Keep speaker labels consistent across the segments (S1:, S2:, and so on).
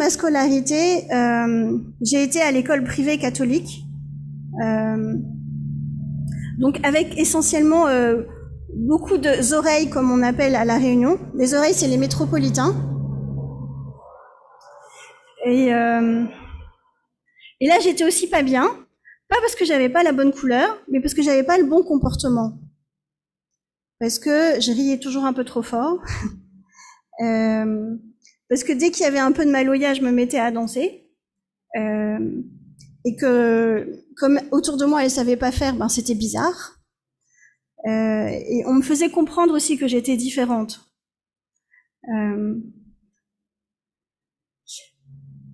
S1: ma scolarité, j'ai été à l'école privée catholique, donc avec essentiellement beaucoup de oreilles, comme on appelle à La Réunion. Les oreilles, c'est les métropolitains. Et là, j'étais aussi pas bien, pas parce que j'avais pas la bonne couleur, mais parce que j'avais pas le bon comportement. Parce que je riais toujours un peu trop fort. Parce que dès qu'il y avait un peu de maloya, je me mettais à danser. Et que, comme autour de moi, elle savait pas faire, ben c'était bizarre. Et on me faisait comprendre aussi que j'étais différente.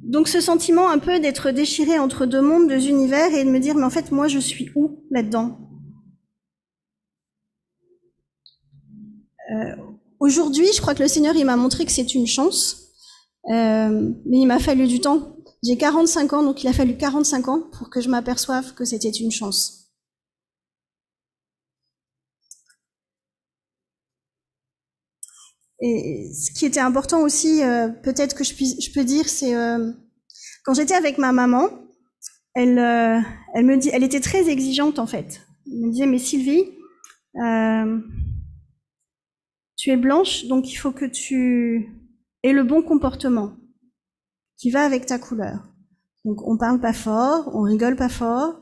S1: Donc ce sentiment un peu d'être déchirée entre deux mondes, deux univers, et de me dire, mais en fait, moi, je suis où là-dedans? Aujourd'hui, je crois que le Seigneur, il m'a montré que c'est une chance, mais il m'a fallu du temps. J'ai 45 ans, donc il a fallu 45 ans pour que je m'aperçoive que c'était une chance. Et ce qui était important aussi, peut-être que je peux dire, c'est quand j'étais avec ma maman, elle me dit, elle était très exigeante en fait. Elle me disait, mais Sylvie, tu es blanche, donc il faut que tu aies le bon comportement qui va avec ta couleur. Donc on parle pas fort, on rigole pas fort,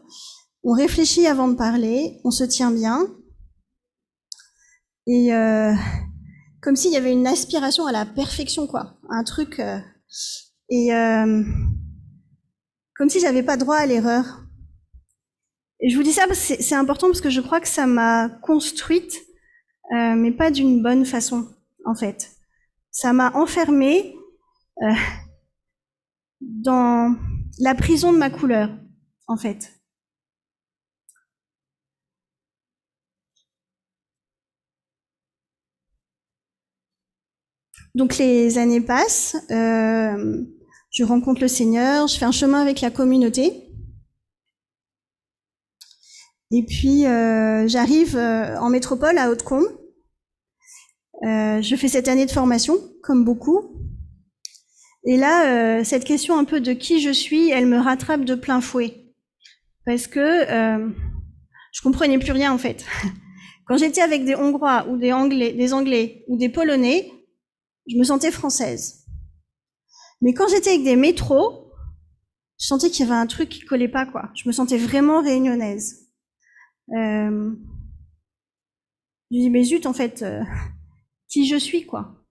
S1: on réfléchit avant de parler, on se tient bien. Et comme s'il y avait une aspiration à la perfection, quoi. Un truc... comme si j'avais pas droit à l'erreur. Et je vous dis ça parce que c'est important parce que je crois que ça m'a construite, mais pas d'une bonne façon, en fait. Ça m'a enfermée dans la prison de ma couleur, en fait. Donc les années passent, je rencontre le Seigneur, je fais un chemin avec la communauté. Et puis j'arrive en métropole à Hautecombe. Je fais cette année de formation, comme beaucoup. Et là, cette question un peu de qui je suis, elle me rattrape de plein fouet. Parce que je comprenais plus rien en fait. Quand j'étais avec des Hongrois ou des Anglais ou des Polonais, je me sentais française. Mais quand j'étais avec des métros, je sentais qu'il y avait un truc qui collait pas, quoi. Je me sentais vraiment réunionnaise. Je dis, mais zut, en fait, qui je suis, quoi.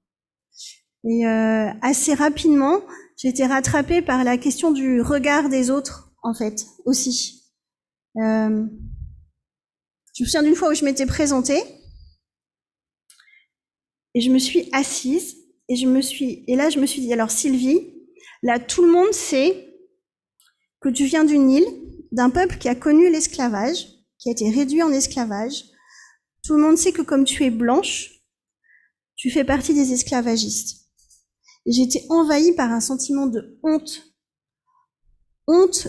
S1: Et assez rapidement, j'ai été rattrapée par la question du regard des autres, en fait, aussi. Je me souviens d'une fois où je m'étais présentée, et je me suis assise, et là, je me suis dit, alors Sylvie, là, tout le monde sait que tu viens d'une île, d'un peuple qui a connu l'esclavage, qui a été réduit en esclavage. Tout le monde sait que comme tu es blanche, tu fais partie des esclavagistes. Et j'ai été envahie par un sentiment de honte. Honte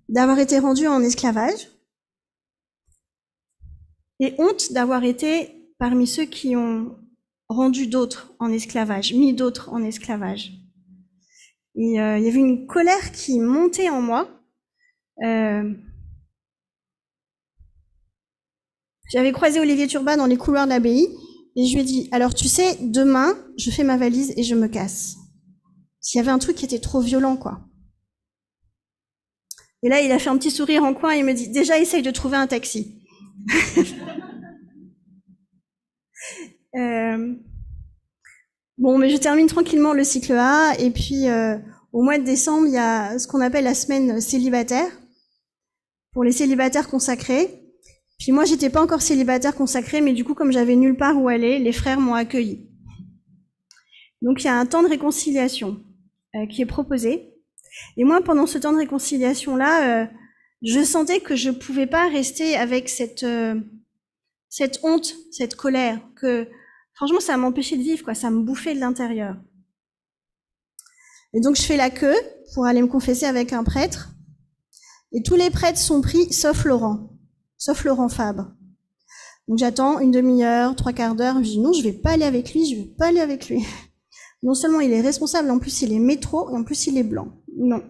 S1: d'avoir été rendue en esclavage. Et honte d'avoir été parmi ceux qui ont rendu d'autres en esclavage, mis d'autres en esclavage. Et il y avait une colère qui montait en moi. J'avais croisé Olivier Turbat dans les couloirs de l'abbaye et je lui ai dit, alors tu sais, demain, je fais ma valise et je me casse. S'il y avait un truc qui était trop violent, quoi. Et là, il a fait un petit sourire en coin et il me dit, déjà, essaye de trouver un taxi. Bon, mais je termine tranquillement le cycle A et puis au mois de décembre, il y a ce qu'on appelle la semaine célibataire pour les célibataires consacrés. Puis moi, j'étais pas encore célibataire consacrée, mais du coup, comme j'avais nulle part où aller, les frères m'ont accueillie. Donc, il y a un temps de réconciliation qui est proposé. Et moi, pendant ce temps de réconciliation-là, je sentais que je pouvais pas rester avec cette honte, cette colère, que franchement, ça m'empêchait de vivre, quoi. Ça me bouffait de l'intérieur. Et donc, je fais la queue pour aller me confesser avec un prêtre. Et tous les prêtres sont pris, sauf Laurent Fabre. Donc j'attends une demi-heure, 3/4 d'heure, je dis non, je vais pas aller avec lui, Non seulement il est responsable, en plus il est métro, et en plus il est blanc. Non.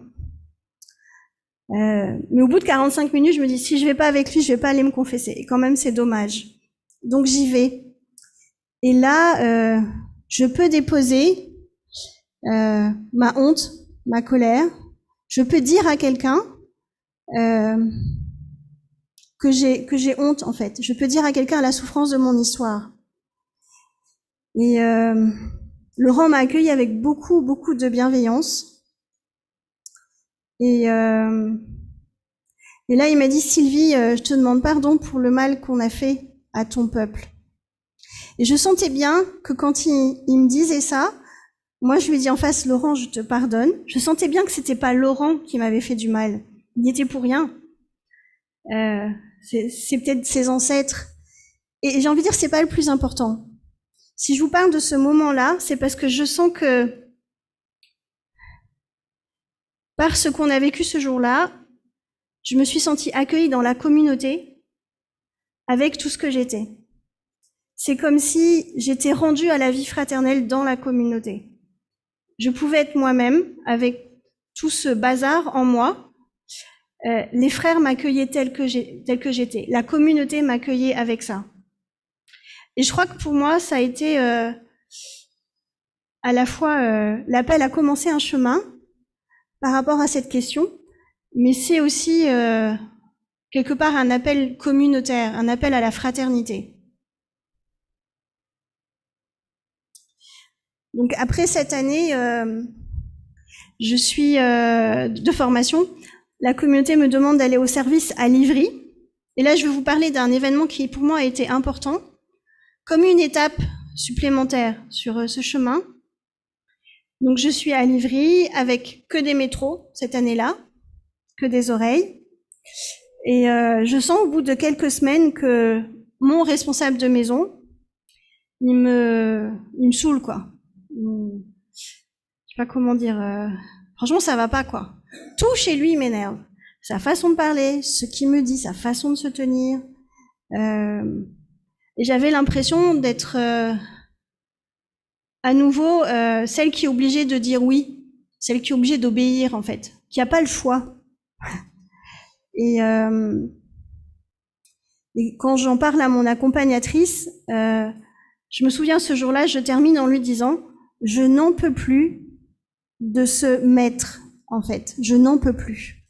S1: Mais au bout de 45 minutes, je me dis, si je vais pas avec lui, je vais pas aller me confesser. Et quand même, c'est dommage. Donc j'y vais. Et là, je peux déposer ma honte, ma colère. Je peux dire à quelqu'un que j'ai honte, en fait. Je peux dire à quelqu'un la souffrance de mon histoire. Et Laurent m'a accueilli avec beaucoup, beaucoup de bienveillance. Et là, il m'a dit, Sylvie, je te demande pardon pour le mal qu'on a fait à ton peuple. Et je sentais bien que quand il me disait ça, moi je lui dis en face, Laurent, je te pardonne. Je sentais bien que c'était pas Laurent qui m'avait fait du mal. Il n'y était pour rien. C'est peut-être ses ancêtres. Et j'ai envie de dire, c'est pas le plus important. Si je vous parle de ce moment-là, c'est parce que je sens que par ce qu'on a vécu ce jour-là, je me suis sentie accueillie dans la communauté avec tout ce que j'étais. C'est comme si j'étais rendue à la vie fraternelle dans la communauté. Je pouvais être moi-même avec tout ce bazar en moi. Les frères m'accueillaient tel que j'étais. La communauté m'accueillait avec ça. Et je crois que pour moi, ça a été à la fois l'appel à commencer un chemin par rapport à cette question, mais c'est aussi quelque part un appel communautaire, un appel à la fraternité. Donc après cette année, je suis de formation. La communauté me demande d'aller au service à Livry. Et là, je vais vous parler d'un événement qui pour moi a été important, comme une étape supplémentaire sur ce chemin. Donc je suis à Livry avec que des métros cette année-là, que des oreilles. Et je sens au bout de quelques semaines que mon responsable de maison, il me saoule, quoi. Je sais pas comment dire. Franchement, ça va pas, quoi. Tout chez lui m'énerve. Sa façon de parler, ce qu'il me dit, sa façon de se tenir. Et j'avais l'impression d'être à nouveau celle qui est obligée de dire oui, celle qui est obligée d'obéir, en fait, qui a pas le choix. Et quand j'en parle à mon accompagnatrice, je me souviens ce jour-là, je termine en lui disant « Je n'en peux plus de ce maître, en fait. Je n'en peux plus. »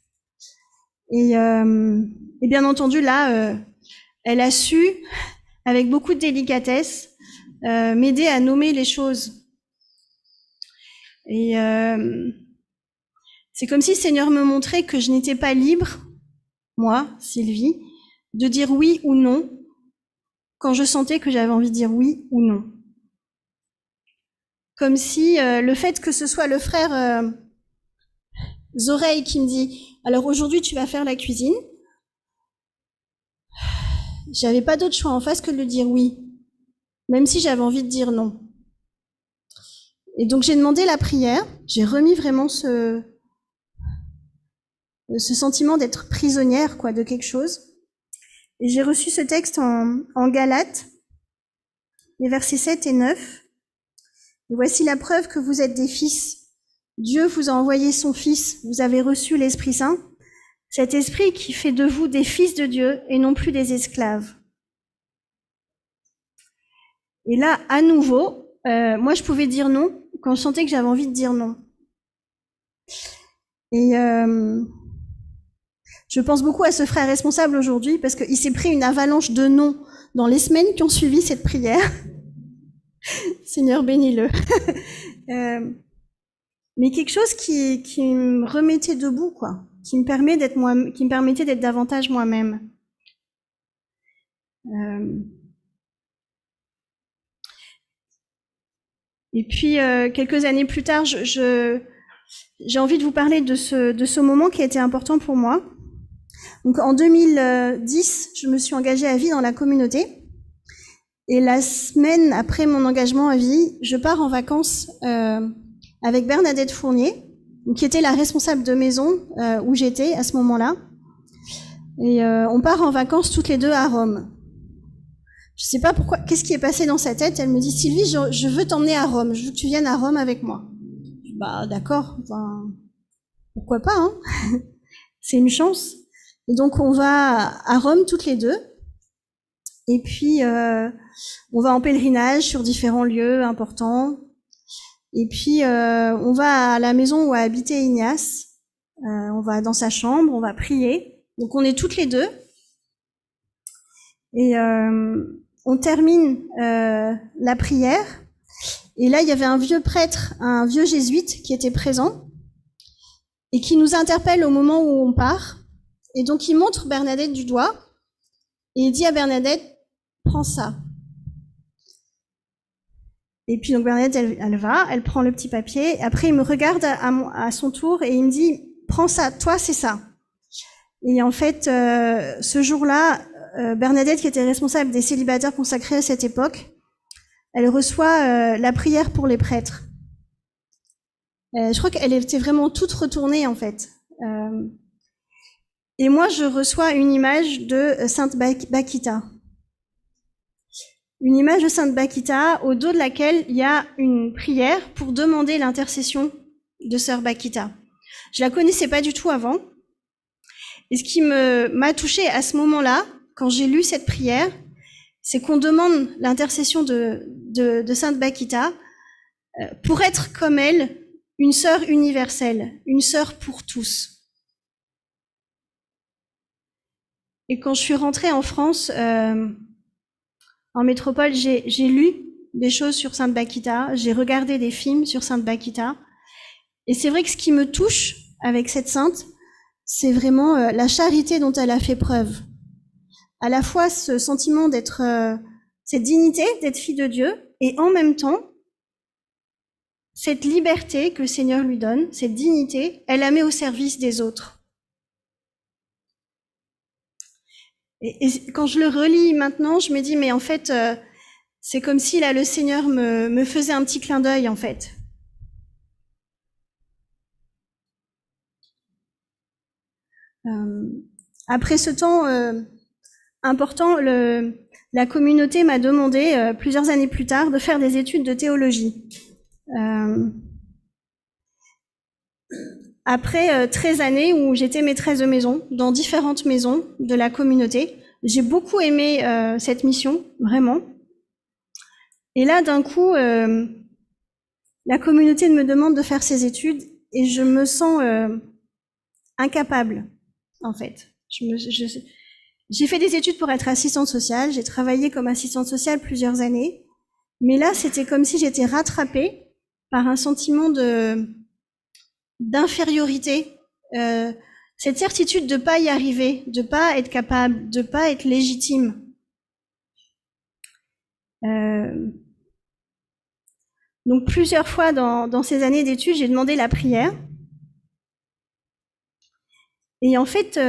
S1: Et bien entendu, là, elle a su, avec beaucoup de délicatesse, m'aider à nommer les choses. Et c'est comme si le Seigneur me montrait que je n'étais pas libre, moi, Sylvie, de dire oui ou non quand je sentais que j'avais envie de dire oui ou non. Comme si le fait que ce soit le frère Zoreille qui me dit « Alors aujourd'hui, tu vas faire la cuisine », j'avais pas d'autre choix en face que de lui dire oui, même si j'avais envie de dire non. Et donc j'ai demandé la prière, j'ai remis vraiment ce sentiment d'être prisonnière, quoi, de quelque chose. Et j'ai reçu ce texte en Galates, les versets 7 et 9. Et voici la preuve que vous êtes des fils. Dieu vous a envoyé son Fils, vous avez reçu l'Esprit Saint, cet Esprit qui fait de vous des fils de Dieu et non plus des esclaves. Et là, à nouveau, moi je pouvais dire non quand je sentais que j'avais envie de dire non. Et je pense beaucoup à ce frère responsable aujourd'hui parce qu'il s'est pris une avalanche de non dans les semaines qui ont suivi cette prière. Seigneur, bénis-le. Mais quelque chose qui me remettait debout, quoi, qui me permettait d'être davantage moi-même. Et puis quelques années plus tard, j'ai envie de vous parler de ce moment qui a été important pour moi. Donc en 2010, je me suis engagée à vie dans la communauté. Et la semaine après mon engagement à vie, je pars en vacances avec Bernadette Fournier, qui était la responsable de maison où j'étais à ce moment-là. Et on part en vacances toutes les deux à Rome. Je sais pas pourquoi, qu'est-ce qui est passé dans sa tête. Elle me dit, Sylvie, je veux t'emmener à Rome, je veux que tu viennes à Rome avec moi. Bah d'accord, enfin, pourquoi pas, hein. C'est une chance. Et donc on va à Rome toutes les deux. Et puis on va en pèlerinage sur différents lieux importants. Et puis on va à la maison où a habité Ignace. On va dans sa chambre, on va prier. Donc on est toutes les deux. Et on termine la prière. Et là, il y avait un vieux prêtre, un vieux jésuite qui était présent et qui nous interpelle au moment où on part. Et donc, il montre Bernadette du doigt et il dit à Bernadette, prends ça. Et puis, donc, Bernadette, elle va, elle prend le petit papier. Après, il me regarde à son tour et il me dit, prends ça, toi, c'est ça. Et en fait, ce jour-là, Bernadette, qui était responsable des célibataires consacrés à cette époque, elle reçoit la prière pour les prêtres. Je crois qu'elle était vraiment toute retournée, en fait. Et moi, je reçois une image de Sainte Bakita. Une image de Sainte Bakita, au dos de laquelle il y a une prière pour demander l'intercession de Sœur Bakita. Je la connaissais pas du tout avant. Et ce qui m'a touchée à ce moment-là, quand j'ai lu cette prière, c'est qu'on demande l'intercession de Sainte Bakita pour être comme elle, une sœur universelle, une sœur pour tous. Et quand je suis rentrée en France, en métropole, j'ai lu des choses sur Sainte Bakita, j'ai regardé des films sur Sainte Bakita. Et c'est vrai que ce qui me touche avec cette sainte, c'est vraiment la charité dont elle a fait preuve. À la fois ce sentiment d'être, cette dignité d'être fille de Dieu, et en même temps, cette liberté que le Seigneur lui donne, cette dignité, elle la met au service des autres. Et quand je le relis maintenant, je me dis, mais en fait, c'est comme si là, le Seigneur me faisait un petit clin d'œil, en fait. Après ce temps important, la communauté m'a demandé, plusieurs années plus tard, de faire des études de théologie. Après 13 années où j'étais maîtresse de maison, dans différentes maisons de la communauté, j'ai beaucoup aimé cette mission, vraiment. Et là, d'un coup, la communauté me demande de faire ces études et je me sens incapable, en fait. J'ai fait des études pour être assistante sociale, j'ai travaillé comme assistante sociale plusieurs années, mais là, c'était comme si j'étais rattrapée par un sentiment d'infériorité, cette certitude de pas y arriver, de pas être capable, de pas être légitime. Donc plusieurs fois dans ces années d'études, j'ai demandé la prière. Et en fait,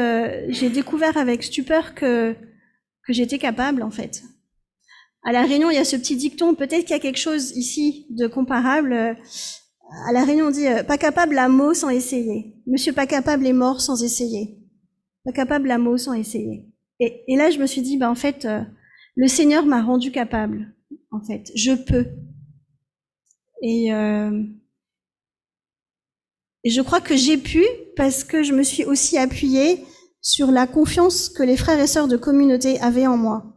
S1: j'ai découvert avec stupeur que j'étais capable, en fait. À La Réunion, il y a ce petit dicton, peut-être qu'il y a quelque chose ici de comparable. À La Réunion, on dit « pas capable la mot sans essayer ». Monsieur pas capable est mort sans essayer. Pas capable la mot sans essayer. Et là, je me suis dit, en fait, le Seigneur m'a rendu capable. En fait, je peux. Et je crois que j'ai pu parce que je me suis aussi appuyée sur la confiance que les frères et sœurs de communauté avaient en moi,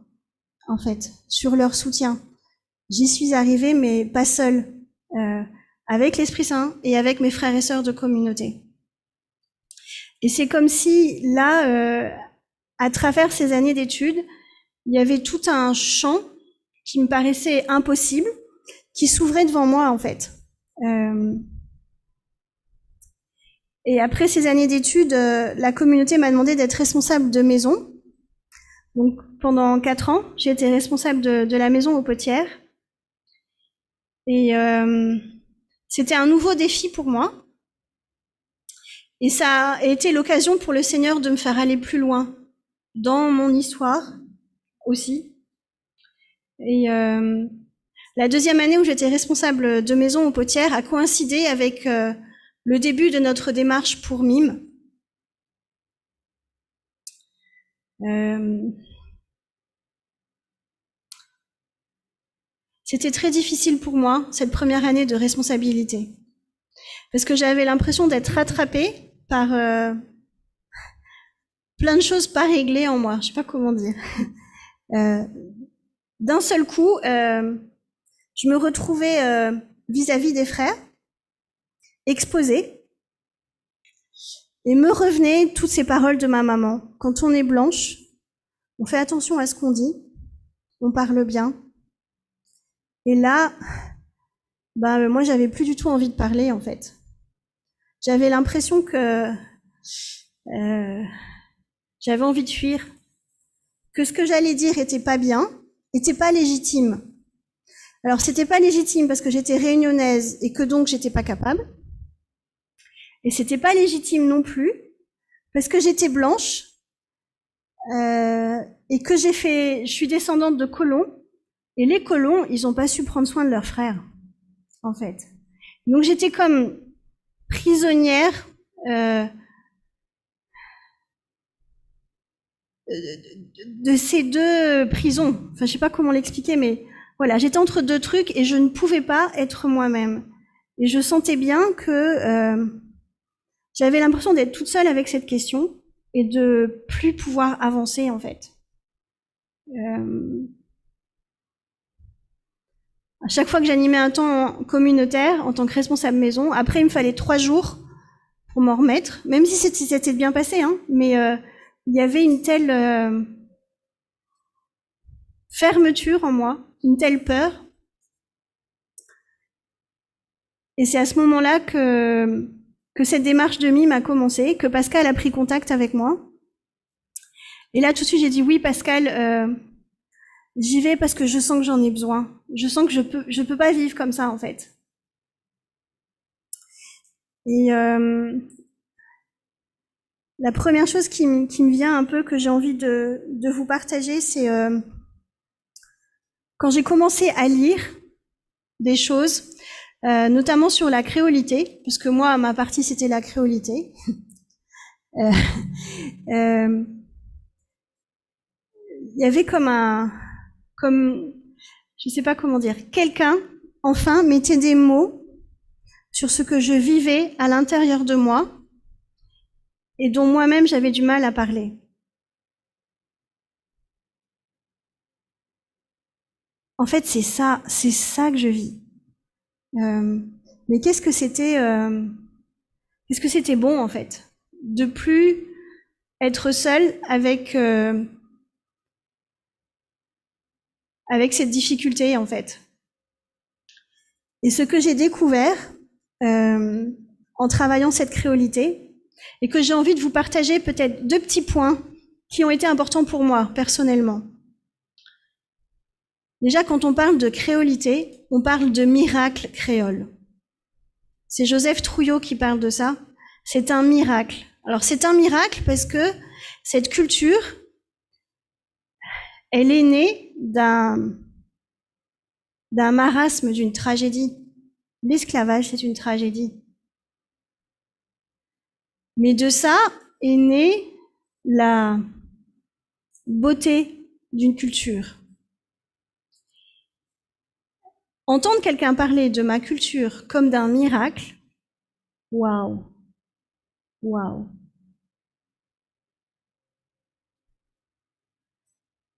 S1: en fait, sur leur soutien. J'y suis arrivée, mais pas seule, avec l'Esprit Saint et avec mes frères et sœurs de communauté. Et c'est comme si, là, à travers ces années d'études, il y avait tout un champ qui me paraissait impossible, qui s'ouvrait devant moi, en fait. Et après ces années d'études, la communauté m'a demandé d'être responsable de maison. Donc pendant 4 ans, j'ai été responsable de la maison aux Potières. Et c'était un nouveau défi pour moi. Et ça a été l'occasion pour le Seigneur de me faire aller plus loin dans mon histoire aussi. Et la deuxième année où j'étais responsable de maison aux Potières a coïncidé avec le début de notre démarche pour MIM. C'était très difficile pour moi, cette première année de responsabilité. Parce que j'avais l'impression d'être rattrapée par plein de choses pas réglées en moi. Je sais pas comment dire. D'un seul coup, je me retrouvais vis-à-vis des frères, exposée, et me revenaient toutes ces paroles de ma maman. Quand on est blanche, on fait attention à ce qu'on dit, on parle bien. Et là, moi, j'avais plus du tout envie de parler, en fait. J'avais l'impression que j'avais envie de fuir, que ce que j'allais dire était pas bien, était pas légitime. Alors, c'était pas légitime parce que j'étais réunionnaise et que donc j'étais pas capable. Et c'était pas légitime non plus parce que j'étais blanche et que je suis descendante de colons. Et les colons, ils ont pas su prendre soin de leurs frères, en fait. Donc j'étais comme prisonnière de ces deux prisons. Enfin, je sais pas comment l'expliquer, mais voilà, j'étais entre deux trucs et je ne pouvais pas être moi-même. Et je sentais bien que j'avais l'impression d'être toute seule avec cette question et de plus pouvoir avancer, en fait. À chaque fois que j'animais un temps communautaire en tant que responsable maison, après il me fallait 3 jours pour m'en remettre, même si c'était bien passé, hein, mais il y avait une telle fermeture en moi, une telle peur. Et c'est à ce moment-là que cette démarche de mime a commencé, que Pascal a pris contact avec moi. Et là, tout de suite, j'ai dit oui, Pascal, j'y vais parce que je sens que j'en ai besoin. Je sens que je peux pas vivre comme ça, en fait. Et la première chose qui me vient un peu, que j'ai envie de vous partager, c'est quand j'ai commencé à lire des choses, notamment sur la créolité, parce que moi, ma partie, c'était la créolité. Il y avait je sais pas comment dire, quelqu'un, enfin, mettait des mots sur ce que je vivais à l'intérieur de moi et dont moi-même j'avais du mal à parler. En fait, c'est ça que je vis. Mais qu'est-ce que c'était bon, en fait, de plus être seule avec cette difficulté, en fait. Et ce que j'ai découvert en travaillant cette créolité, et que j'ai envie de vous partager peut-être 2 petits points qui ont été importants pour moi, personnellement. Déjà, quand on parle de créolité, on parle de miracle créole. C'est Joseph Trouillot qui parle de ça. C'est un miracle. Alors, c'est un miracle parce que cette culture, elle est née d'un marasme, d'une tragédie. L'esclavage, c'est une tragédie. Mais de ça est née la beauté d'une culture. Entendre quelqu'un parler de ma culture comme d'un miracle, waouh, waouh.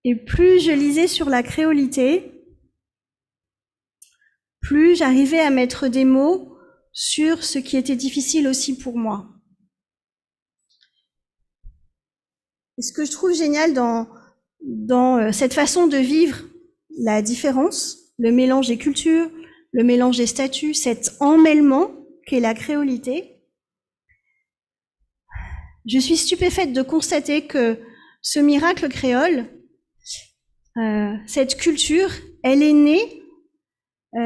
S1: Et plus je lisais sur la créolité, plus j'arrivais à mettre des mots sur ce qui était difficile aussi pour moi. Et ce que je trouve génial dans cette façon de vivre la différence, le mélange des cultures, le mélange des statuts, cet emmêlement qu'est la créolité, je suis stupéfaite de constater que ce miracle créole, cette culture, elle est née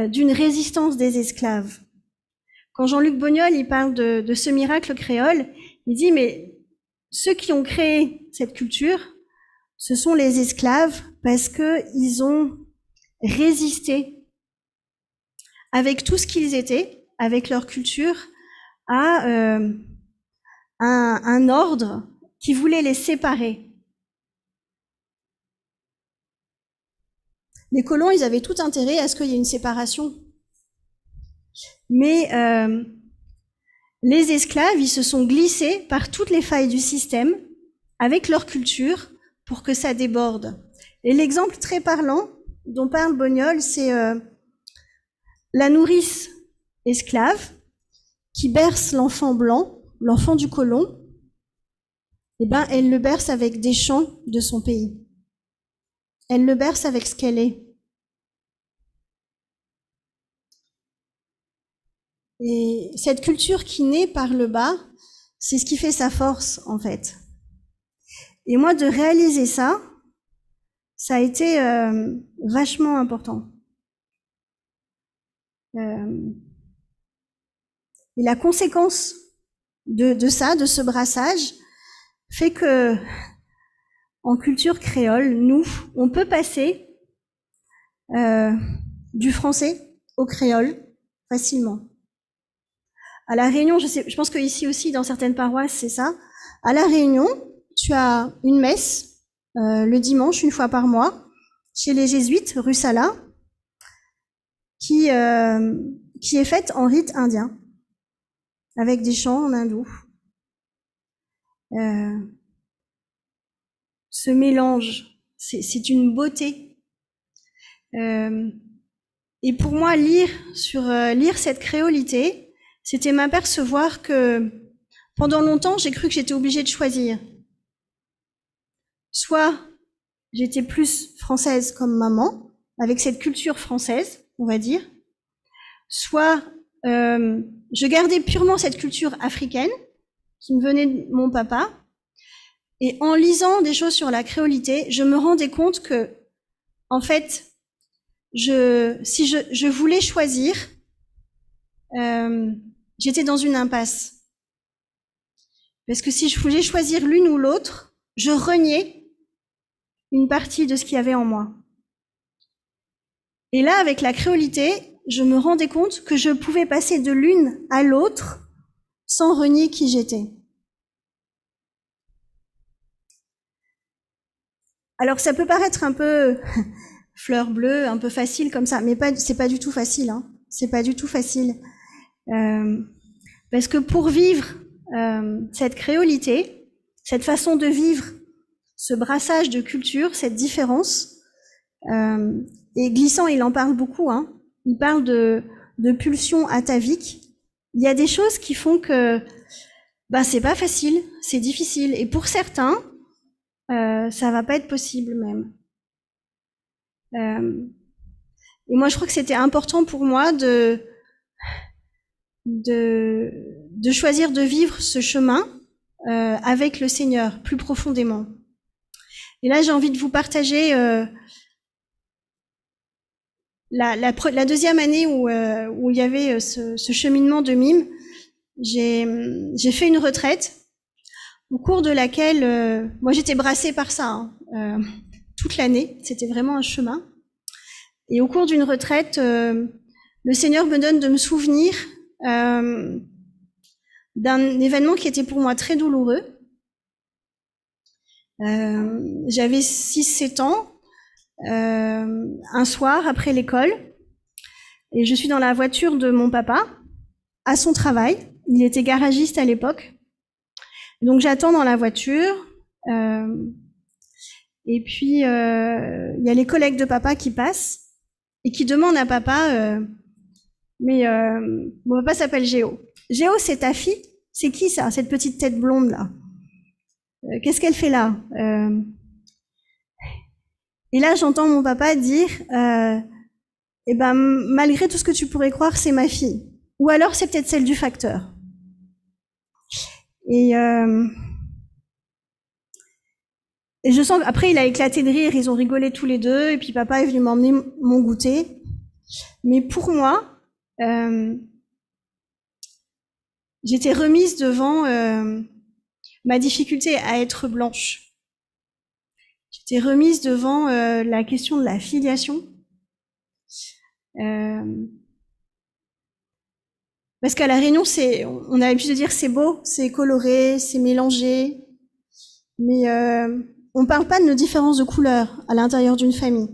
S1: d'une résistance des esclaves. Quand Jean-Luc Bognol il parle de ce miracle créole, il dit mais ceux qui ont créé cette culture, ce sont les esclaves parce qu'ils ont résisté avec tout ce qu'ils étaient, avec leur culture, à un ordre qui voulait les séparer. les colons, ils avaient tout intérêt à ce qu'il y ait une séparation. Mais les esclaves, ils se sont glissés par toutes les failles du système, avec leur culture, pour que ça déborde. Et l'exemple très parlant dont parle Bognol, c'est la nourrice esclave qui berce l'enfant blanc, l'enfant du colon. Eh ben, elle le berce avec des chants de son pays. Elle le berce avec ce qu'elle est. Et cette culture qui naît par le bas, c'est ce qui fait sa force, en fait. Et moi, de réaliser ça, ça a été vachement important. Et la conséquence de ça, de ce brassage, fait que, en culture créole, nous, on peut passer du français au créole facilement. À La Réunion, je pense que ici aussi, dans certaines paroisses, c'est ça. À La Réunion, tu as une messe le dimanche, une fois par mois, chez les jésuites, rue Sala, qui est faite en rite indien, avec des chants en hindou. Ce mélange, c'est une beauté. Et pour moi, lire cette créolité, c'était m'apercevoir que pendant longtemps, j'ai cru que j'étais obligée de choisir. Soit j'étais plus française comme maman, avec cette culture française, on va dire, soit je gardais purement cette culture africaine qui me venait de mon papa, et en lisant des choses sur la créolité, je me rendais compte que, en fait, si je voulais choisir, j'étais dans une impasse. Parce que si je voulais choisir l'une ou l'autre, je reniais une partie de ce qu'il y avait en moi. Et là, avec la créolité, je me rendais compte que je pouvais passer de l'une à l'autre sans renier qui j'étais. Alors ça peut paraître un peu fleur bleue, un peu facile comme ça, mais c'est pas du tout facile. Hein. C'est pas du tout facile. Parce que pour vivre cette créolité, cette façon de vivre, ce brassage de culture, cette différence, et Glissant, il en parle beaucoup, hein. Il parle de pulsions ataviques. Il y a des choses qui font que c'est pas facile, c'est difficile. Et pour certains, ça va pas être possible même. Et moi, je crois que c'était important pour moi de choisir de vivre ce chemin avec le Seigneur plus profondément. Et là, j'ai envie de vous partager la deuxième année où il y avait ce cheminement de mime. J'ai fait une retraite au cours de laquelle moi j'étais brassée par ça toute l'année. C'était vraiment un chemin. Et au cours d'une retraite, le Seigneur me donne de me souvenir d'un événement qui était pour moi très douloureux. J'avais 6-7 ans, un soir après l'école, et je suis dans la voiture de mon papa, à son travail. Il était garagiste à l'époque. Donc j'attends dans la voiture, et puis il y a les collègues de papa qui passent, et qui demandent à papa, mais mon papa s'appelle Géo. Géo, c'est ta fille? C'est qui ça, cette petite tête blonde là? Qu'est-ce qu'elle fait là? Et là, j'entends mon papa dire, malgré tout ce que tu pourrais croire, c'est ma fille. Ou alors, c'est peut-être celle du facteur. Et je sens qu'après, il a éclaté de rire, ils ont rigolé tous les deux, et puis papa est venu m'emmener mon goûter. Mais pour moi, j'étais remise devant ma difficulté à être blanche. J'étais remise devant la question de la filiation. Parce qu'à La Réunion, on a l'habitude de dire c'est beau, c'est coloré, c'est mélangé, mais on ne parle pas de nos différences de couleurs à l'intérieur d'une famille.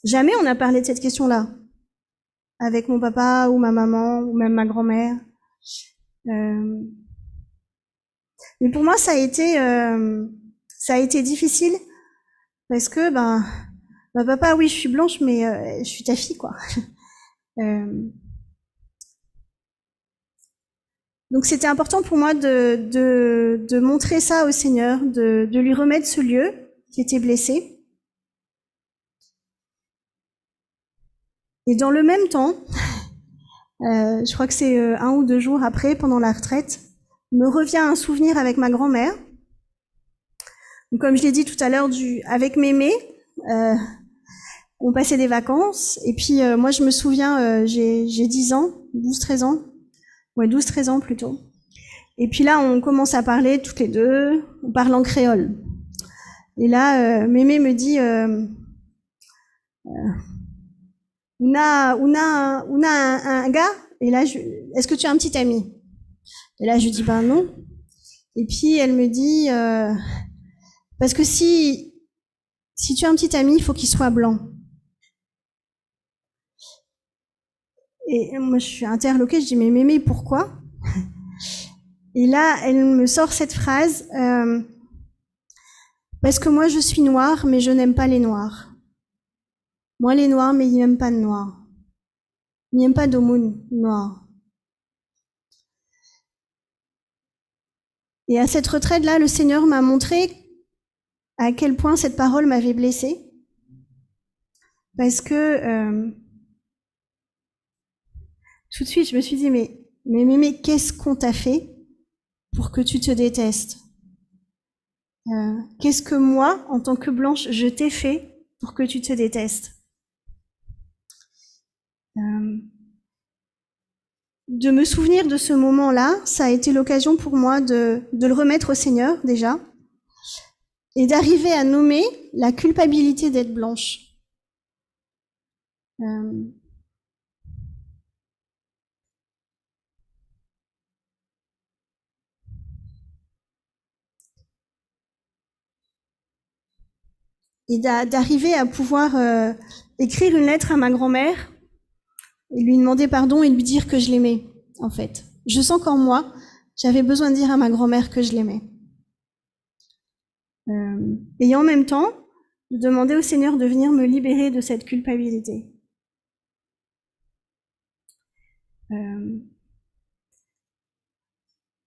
S1: Jamais on a parlé de cette question-là avec mon papa ou ma maman ou même ma grand-mère. Mais pour moi, ça a été difficile parce que, papa, oui, je suis blanche, mais je suis ta fille, quoi. Donc c'était important pour moi de montrer ça au Seigneur, de lui remettre ce lieu qui était blessé. Et dans le même temps, je crois que c'est 1 ou 2 jours après, pendant la retraite, me revient un souvenir avec ma grand-mère. Comme je l'ai dit tout à l'heure, avec Mémé, on passait des vacances. Et puis moi, je me souviens, j'ai 10 ans, 12-13 ans. Ouais, 12-13 ans plutôt. Et puis là, on commence à parler toutes les deux, on parle en créole. Et là, Mémé me dit... on a un gars, et là, est-ce que tu as un petit ami? Et là, je dis ben non. Et puis elle me dit parce que si tu as un petit ami, il faut qu'il soit blanc. Et moi, je suis interloquée, je dis mais Mémé, pourquoi? Et là, elle me sort cette phrase parce que moi, je suis noire, mais je n'aime pas les noirs. Moi, les noirs, mais ils n'aiment pas de noirs. Ils n'aiment pas d'aumône noir. Et à cette retraite-là, le Seigneur m'a montré à quel point cette parole m'avait blessée. Parce que tout de suite, je me suis dit, mais qu'est-ce qu'on t'a fait pour que tu te détestes? Qu'est-ce que moi, en tant que blanche, je t'ai fait pour que tu te détestes? De me souvenir de ce moment-là, ça a été l'occasion pour moi de le remettre au Seigneur, déjà, et d'arriver à nommer la culpabilité d'être blanche. Et d'arriver à pouvoir écrire une lettre à ma grand-mère et lui demander pardon et lui dire que je l'aimais, en fait. Je sens qu'en moi, j'avais besoin de dire à ma grand-mère que je l'aimais. Et en même temps, de demander au Seigneur de venir me libérer de cette culpabilité.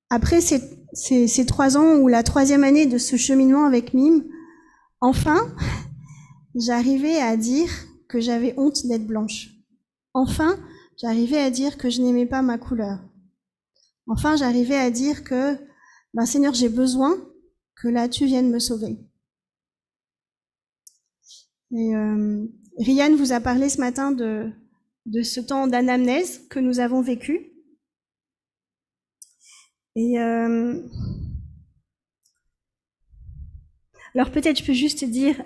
S1: Après ces 3 ans ou la 3e année de ce cheminement avec Mime, enfin, j'arrivais à dire que j'avais honte d'être blanche. Enfin, j'arrivais à dire que je n'aimais pas ma couleur. Enfin, j'arrivais à dire que, Seigneur, j'ai besoin que là, tu viennes me sauver. Et Ryan vous a parlé ce matin de ce temps d'anamnèse que nous avons vécu. Et alors peut-être je peux juste dire,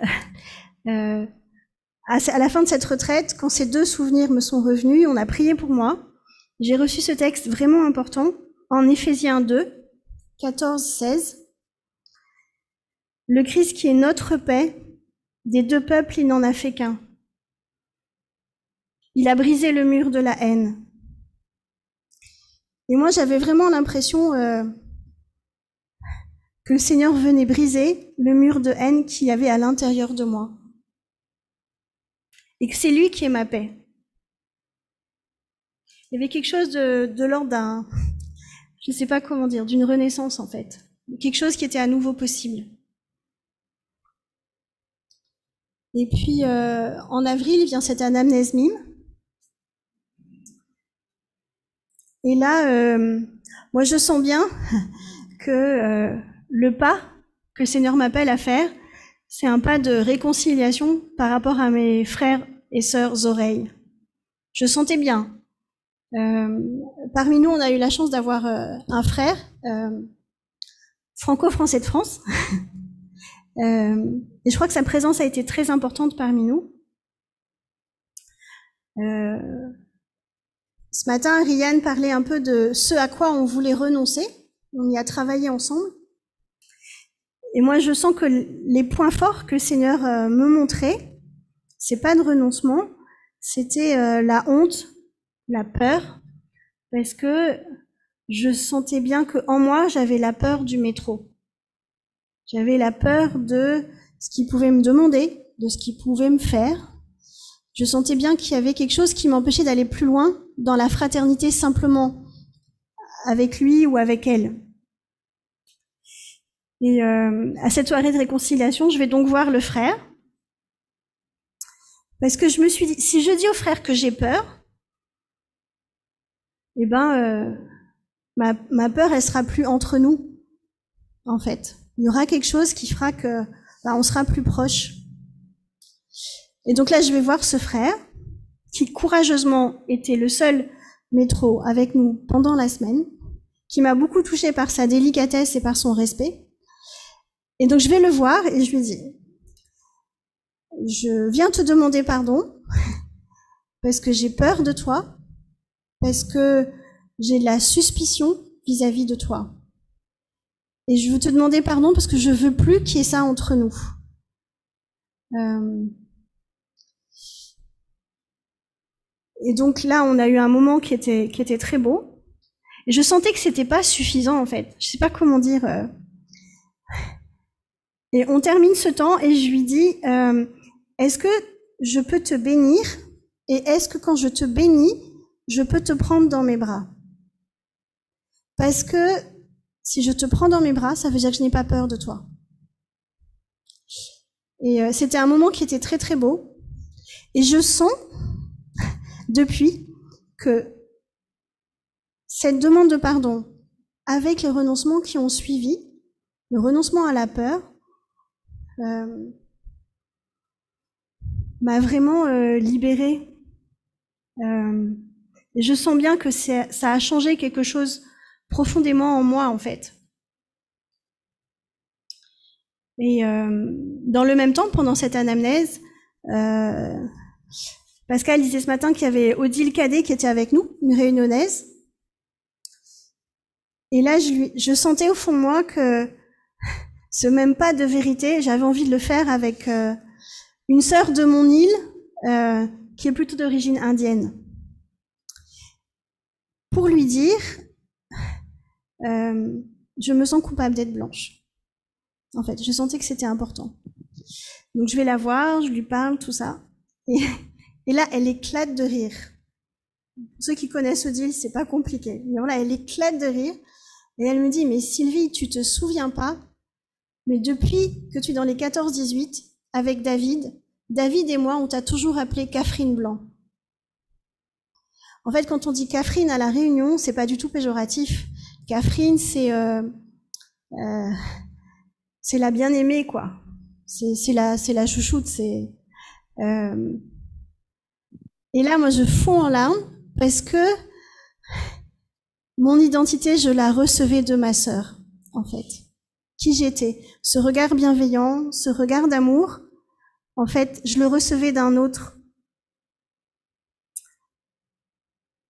S1: à la fin de cette retraite, quand ces 2 souvenirs me sont revenus, on a prié pour moi. J'ai reçu ce texte vraiment important en Éphésiens 2, 14-16. Le Christ qui est notre paix, des 2 peuples, il n'en a fait qu'un. Il a brisé le mur de la haine. Et moi, j'avais vraiment l'impression que le Seigneur venait briser le mur de haine qu'il y avait à l'intérieur de moi. Et que c'est lui qui est ma paix. Il y avait quelque chose de l'ordre d'un, je ne sais pas comment dire, d'une renaissance en fait. Quelque chose qui était à nouveau possible. Et puis, en avril, vient cette anamnèse Mime. Et là, moi, je sens bien que le pas que le Seigneur m'appelle à faire, c'est un pas de réconciliation par rapport à mes frères et sœurs oreilles. Je sentais bien. Parmi nous, on a eu la chance d'avoir un frère franco-français de France. Et je crois que sa présence a été très importante parmi nous. Ce matin, Ryan parlait un peu de ce à quoi on voulait renoncer. On y a travaillé ensemble. Et moi, je sens que les points forts que le Seigneur me montrait, c'est pas de renoncement, c'était la honte, la peur, parce que je sentais bien que en moi, j'avais la peur du métro. J'avais la peur de ce qu'il pouvait me demander, de ce qu'il pouvait me faire. Je sentais bien qu'il y avait quelque chose qui m'empêchait d'aller plus loin dans la fraternité simplement avec lui ou avec elle. Et à cette soirée de réconciliation, je vais donc voir le frère. Parce que je me suis dit, si je dis au frère que j'ai peur, eh ben, ma peur, elle sera plus entre nous, en fait. Il y aura quelque chose qui fera que on sera plus proche. Et donc là, je vais voir ce frère, qui courageusement était le seul métro avec nous pendant la semaine, qui m'a beaucoup touchée par sa délicatesse et par son respect. Et donc je vais le voir et je lui dis, je viens te demander pardon parce que j'ai peur de toi, parce que j'ai de la suspicion vis-à-vis de toi. Et je veux te demander pardon parce que je veux plus qu'il y ait ça entre nous. Et donc là, on a eu un moment qui était très beau. Et je sentais que c'était pas suffisant en fait. Je sais pas comment dire. Et on termine ce temps et je lui dis, est-ce que je peux te bénir? Et est-ce que quand je te bénis, je peux te prendre dans mes bras? Parce que si je te prends dans mes bras, ça veut dire que je n'ai pas peur de toi. Et c'était un moment qui était très très beau. Et je sens depuis que cette demande de pardon, avec les renoncements qui ont suivi, le renoncement à la peur, m'a vraiment libérée. Et je sens bien que ça a changé quelque chose profondément en moi, en fait. Et dans le même temps, pendant cette anamnèse, Pascal disait ce matin qu'il y avait Odile Cadet qui était avec nous, une réunionnaise. Et là, je sentais au fond de moi que ce même pas de vérité, j'avais envie de le faire avec une sœur de mon île, qui est plutôt d'origine indienne. Pour lui dire, je me sens coupable d'être blanche. En fait, je sentais que c'était important. Donc je vais la voir, je lui parle, tout ça. Et là, elle éclate de rire. Pour ceux qui connaissent Odile, c'est pas compliqué. Mais voilà, elle éclate de rire. Et elle me dit, mais Sylvie, tu te souviens pas, mais depuis que tu es dans les 14-18, avec David et moi, on t'a toujours appelé Catherine Blanc. En fait, quand on dit Catherine à la Réunion, c'est pas du tout péjoratif. Catherine, c'est la bien-aimée, quoi. C'est la chouchoute. Et là, moi, je fonds en larmes parce que mon identité, je la recevais de ma sœur, en fait. Qui j'étais. Ce regard bienveillant, ce regard d'amour, en fait, je le recevais d'un autre.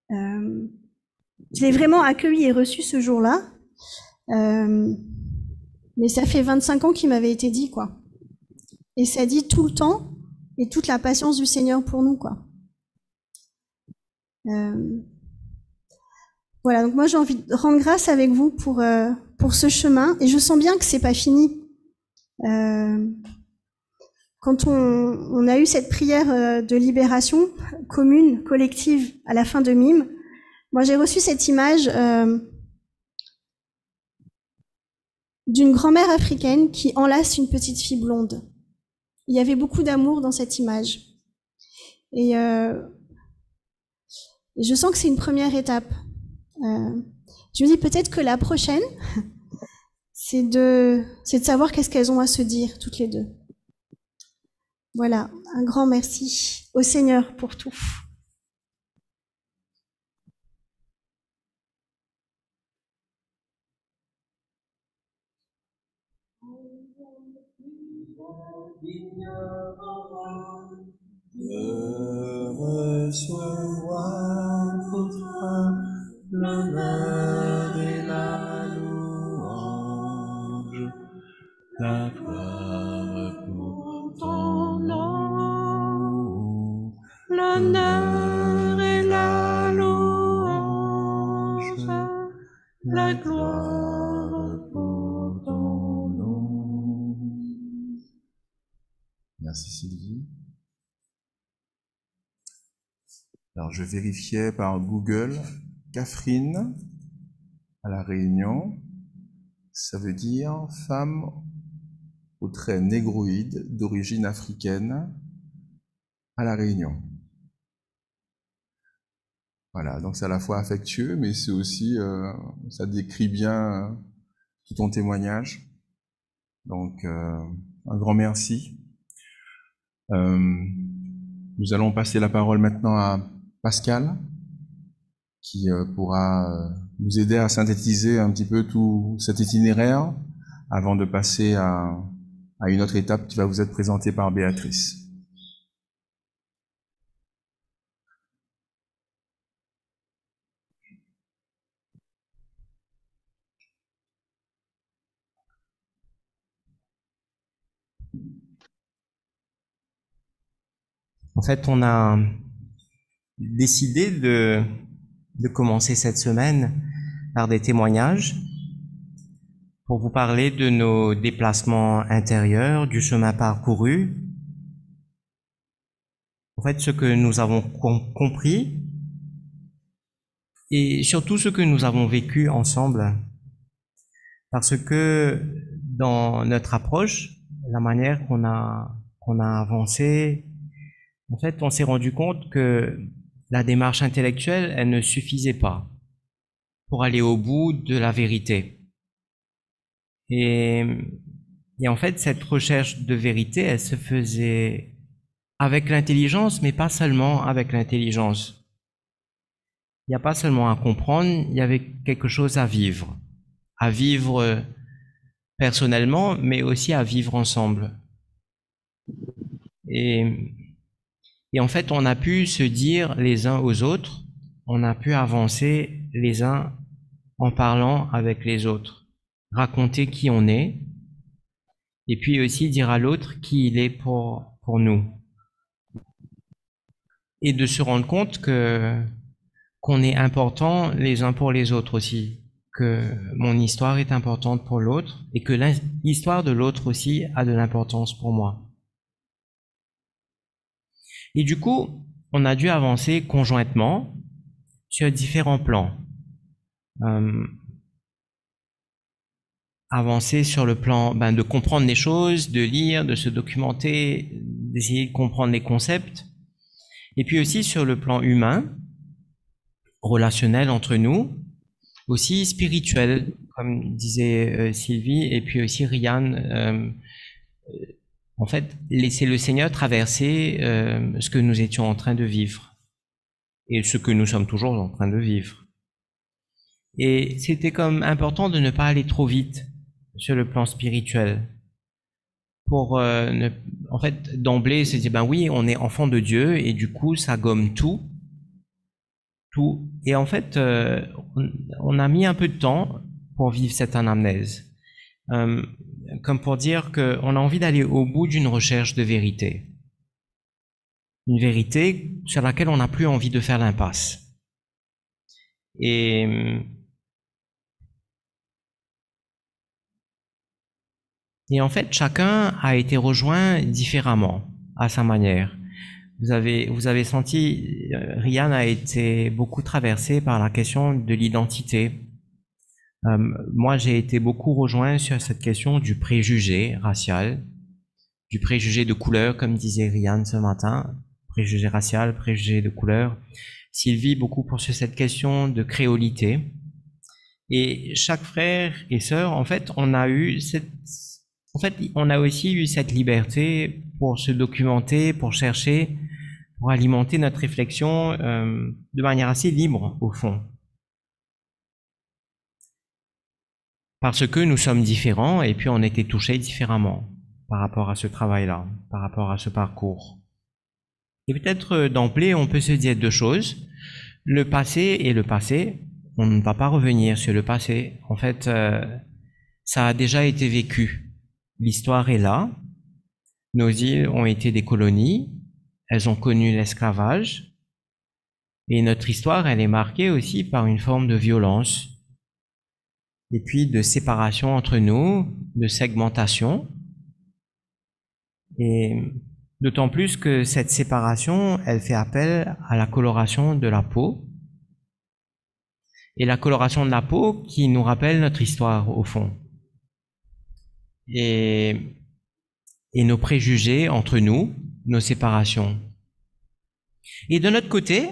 S1: Je l'ai vraiment accueilli et reçu ce jour-là. Mais ça fait 25 ans qu'il m'avait été dit, quoi. Et ça dit tout le temps et toute la patience du Seigneur pour nous, quoi. Voilà, donc moi j'ai envie de rendre grâce avec vous pour ce chemin, et je sens bien que c'est pas fini. Quand on a eu cette prière de libération commune, collective, à la fin de Mime, moi j'ai reçu cette image d'une grand-mère africaine qui enlace une petite fille blonde. Il y avait beaucoup d'amour dans cette image. Et je sens que c'est une première étape. Je me dis peut-être que la prochaine, c'est de savoir qu'est-ce qu'elles ont à se dire, toutes les deux. Voilà, un grand merci au Seigneur pour tout.
S2: De recevoir pour toi l'honneur et la louange, la gloire pour ton nom. Merci Sylvie. Alors, je vérifiais par Google, Catherine, à La Réunion, ça veut dire femme aux traits négroïdes d'origine africaine à La Réunion. Voilà, donc c'est à la fois affectueux, mais c'est aussi, ça décrit bien tout ton témoignage. Donc, un grand merci. Nous allons passer la parole maintenant à Pascal, qui pourra nous aider à synthétiser un petit peu tout cet itinéraire avant de passer à une autre étape qui va vous être présentée par Béatrice.
S3: En fait, on a décidé de commencer cette semaine par des témoignages pour vous parler de nos déplacements intérieurs, du chemin parcouru. En fait, ce que nous avons compris et surtout ce que nous avons vécu ensemble. Parce que dans notre approche, la manière qu'on a avancé, en fait, on s'est rendu compte que la démarche intellectuelle, elle ne suffisait pas pour aller au bout de la vérité. Et en fait, cette recherche de vérité, elle se faisait avec l'intelligence, mais pas seulement avec l'intelligence. Il n'y a pas seulement à comprendre, il y avait quelque chose à vivre personnellement, mais aussi à vivre ensemble. Et en fait, on a pu se dire les uns aux autres, on a pu avancer les uns en parlant avec les autres, raconter qui on est, et puis aussi dire à l'autre qui il est pour nous. Et de se rendre compte qu'on est important les uns pour les autres aussi, que mon histoire est importante pour l'autre, et que l'histoire de l'autre aussi a de l'importance pour moi. Et du coup, on a dû avancer conjointement sur différents plans. Avancer sur le plan de comprendre les choses, de lire, de se documenter, d'essayer de comprendre les concepts. Et puis aussi sur le plan humain, relationnel entre nous, aussi spirituel, comme disait Sylvie, et puis aussi Ryan. En fait, laisser le Seigneur traverser ce que nous étions en train de vivre et ce que nous sommes toujours en train de vivre. Et c'était comme important de ne pas aller trop vite sur le plan spirituel pour en fait d'emblée se dire oui, on est enfant de Dieu et du coup ça gomme tout. Et en fait on a mis un peu de temps pour vivre cette anamnèse. Comme pour dire qu'on a envie d'aller au bout d'une recherche de vérité. Une vérité sur laquelle on n'a plus envie de faire l'impasse. Et en fait, chacun a été rejoint différemment, à sa manière. Vous avez senti, Ryan a été beaucoup traversé par la question de l'identité. Moi, j'ai été beaucoup rejoint sur cette question du préjugé racial, du préjugé de couleur, comme disait Ryan ce matin, préjugé racial, préjugé de couleur. Sylvie, beaucoup sur cette question de créolité. Et chaque frère et sœur, en fait, on a aussi eu cette liberté pour se documenter, pour chercher, pour alimenter notre réflexion de manière assez libre, au fond. Parce que nous sommes différents et puis on était touchés différemment par rapport à ce travail-là, par rapport à ce parcours. Et peut-être d'emblée, on peut se dire deux choses. Le passé et le passé, on ne va pas revenir sur le passé. En fait, ça a déjà été vécu. L'histoire est là. Nos îles ont été des colonies. Elles ont connu l'esclavage. Et notre histoire, elle est marquée aussi par une forme de violence. Et puis de séparation entre nous, de segmentation. Et D'autant plus que cette séparation, elle fait appel à la coloration de la peau. Et la coloration de la peau qui nous rappelle notre histoire, au fond. Et nos préjugés entre nous, nos séparations. Et de notre côté,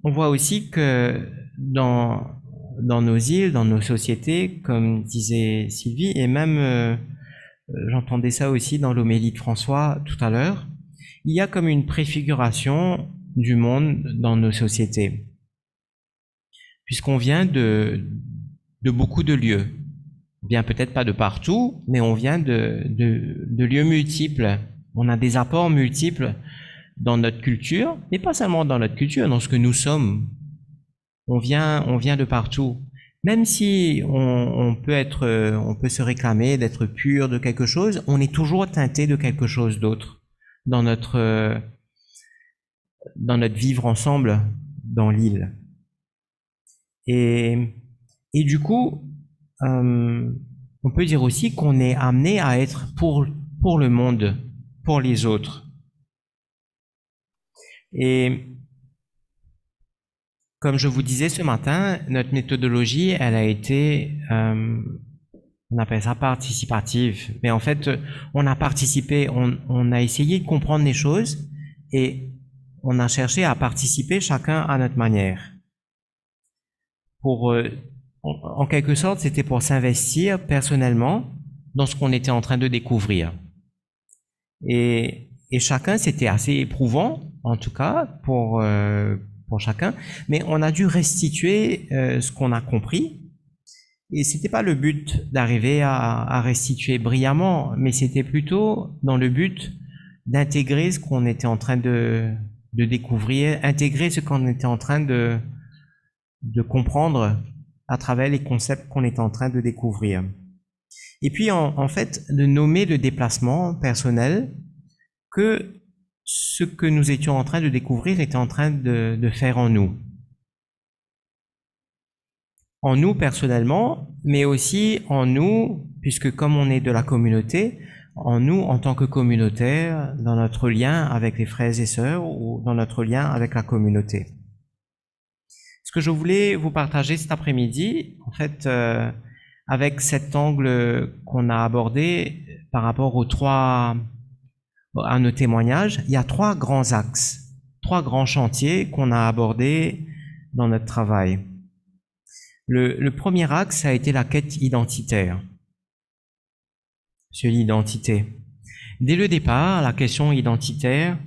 S3: on voit aussi que dans nos îles, dans nos sociétés, comme disait Sylvie, et même j'entendais ça aussi dans l'homélie de François tout à l'heure, il y a comme une préfiguration du monde dans nos sociétés. Puisqu'on vient de beaucoup de lieux. Bien peut-être pas de partout, mais on vient de lieux multiples. On a des apports multiples dans notre culture, mais pas seulement dans notre culture, dans ce que nous sommes. On vient de partout. Même si on peut se réclamer d'être pur de quelque chose, on est toujours teinté de quelque chose d'autre dans notre vivre ensemble dans l'île. Et du coup, on peut dire aussi qu'on est amené à être pour le monde, pour les autres. Et comme je vous disais ce matin, notre méthodologie, elle a été, on appelle ça participative. Mais en fait, on a participé, on a essayé de comprendre les choses et on a cherché à participer chacun à notre manière. En quelque sorte, c'était pour s'investir personnellement dans ce qu'on était en train de découvrir. Et chacun, c'était assez éprouvant, en tout cas, pour chacun, mais on a dû restituer ce qu'on a compris. Et c'était pas le but d'arriver à restituer brillamment, mais c'était plutôt dans le but d'intégrer ce qu'on était en train de découvrir, intégrer ce qu'on était en train de comprendre à travers les concepts qu'on est en train de découvrir. Et puis, en fait, de nommer le déplacement personnel que ce que nous étions en train de découvrir était en train de faire en nous. En nous personnellement, mais aussi en nous, puisque comme on est de la communauté, en nous en tant que communautaire, dans notre lien avec les frères et sœurs ou dans notre lien avec la communauté. Ce que je voulais vous partager cet après-midi, en fait, avec cet angle qu'on a abordé par rapport à nos témoignages, il y a 3 grands axes, 3 grands chantiers qu'on a abordés dans notre travail. Le premier axe a été la quête identitaire, sur l'identité. Dès le départ, la question identitaire,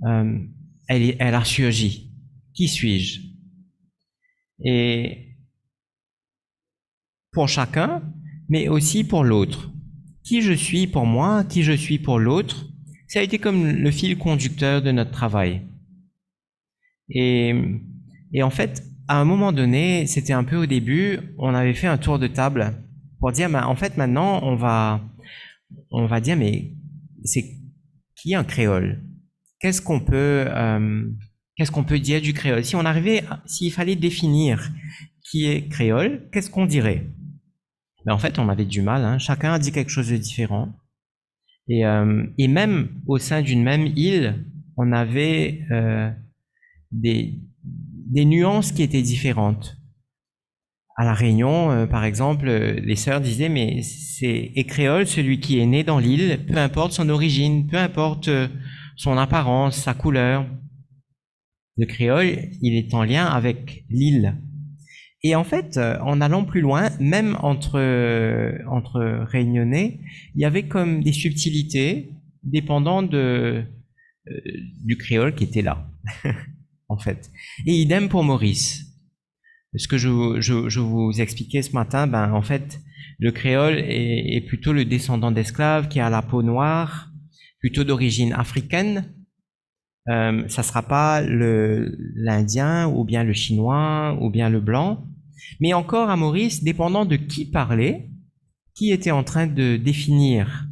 S3: elle a surgi. Qui suis-je? Et pour chacun, mais aussi pour l'autre. Qui je suis pour moi, qui je suis pour l'autre, ça a été comme le fil conducteur de notre travail. Et en fait, à un moment donné, c'était un peu au début, on avait fait un tour de table pour dire, en fait, maintenant, on va dire, mais c'est qui un créole? Qu'est-ce qu'on peut dire du créole? S'il fallait définir qui est créole, qu'est-ce qu'on dirait? En fait, on avait du mal, hein. Chacun a dit quelque chose de différent. Et même au sein d'une même île, on avait des nuances qui étaient différentes. À La Réunion, par exemple, les sœurs disaient, mais est créole celui qui est né dans l'île, peu importe son origine, peu importe son apparence, sa couleur. Le créole, il est en lien avec l'île. Et en fait, en allant plus loin, même entre réunionnais, il y avait comme des subtilités dépendant du créole qui était là, en fait. Et idem pour Maurice. Ce que je vous expliquais ce matin, en fait, le créole est plutôt le descendant d'esclaves qui a la peau noire, plutôt d'origine africaine. Ça sera pas l'Indien ou bien le Chinois ou bien le blanc. Mais encore à Maurice, dépendant de qui parlait, qui était en train de définir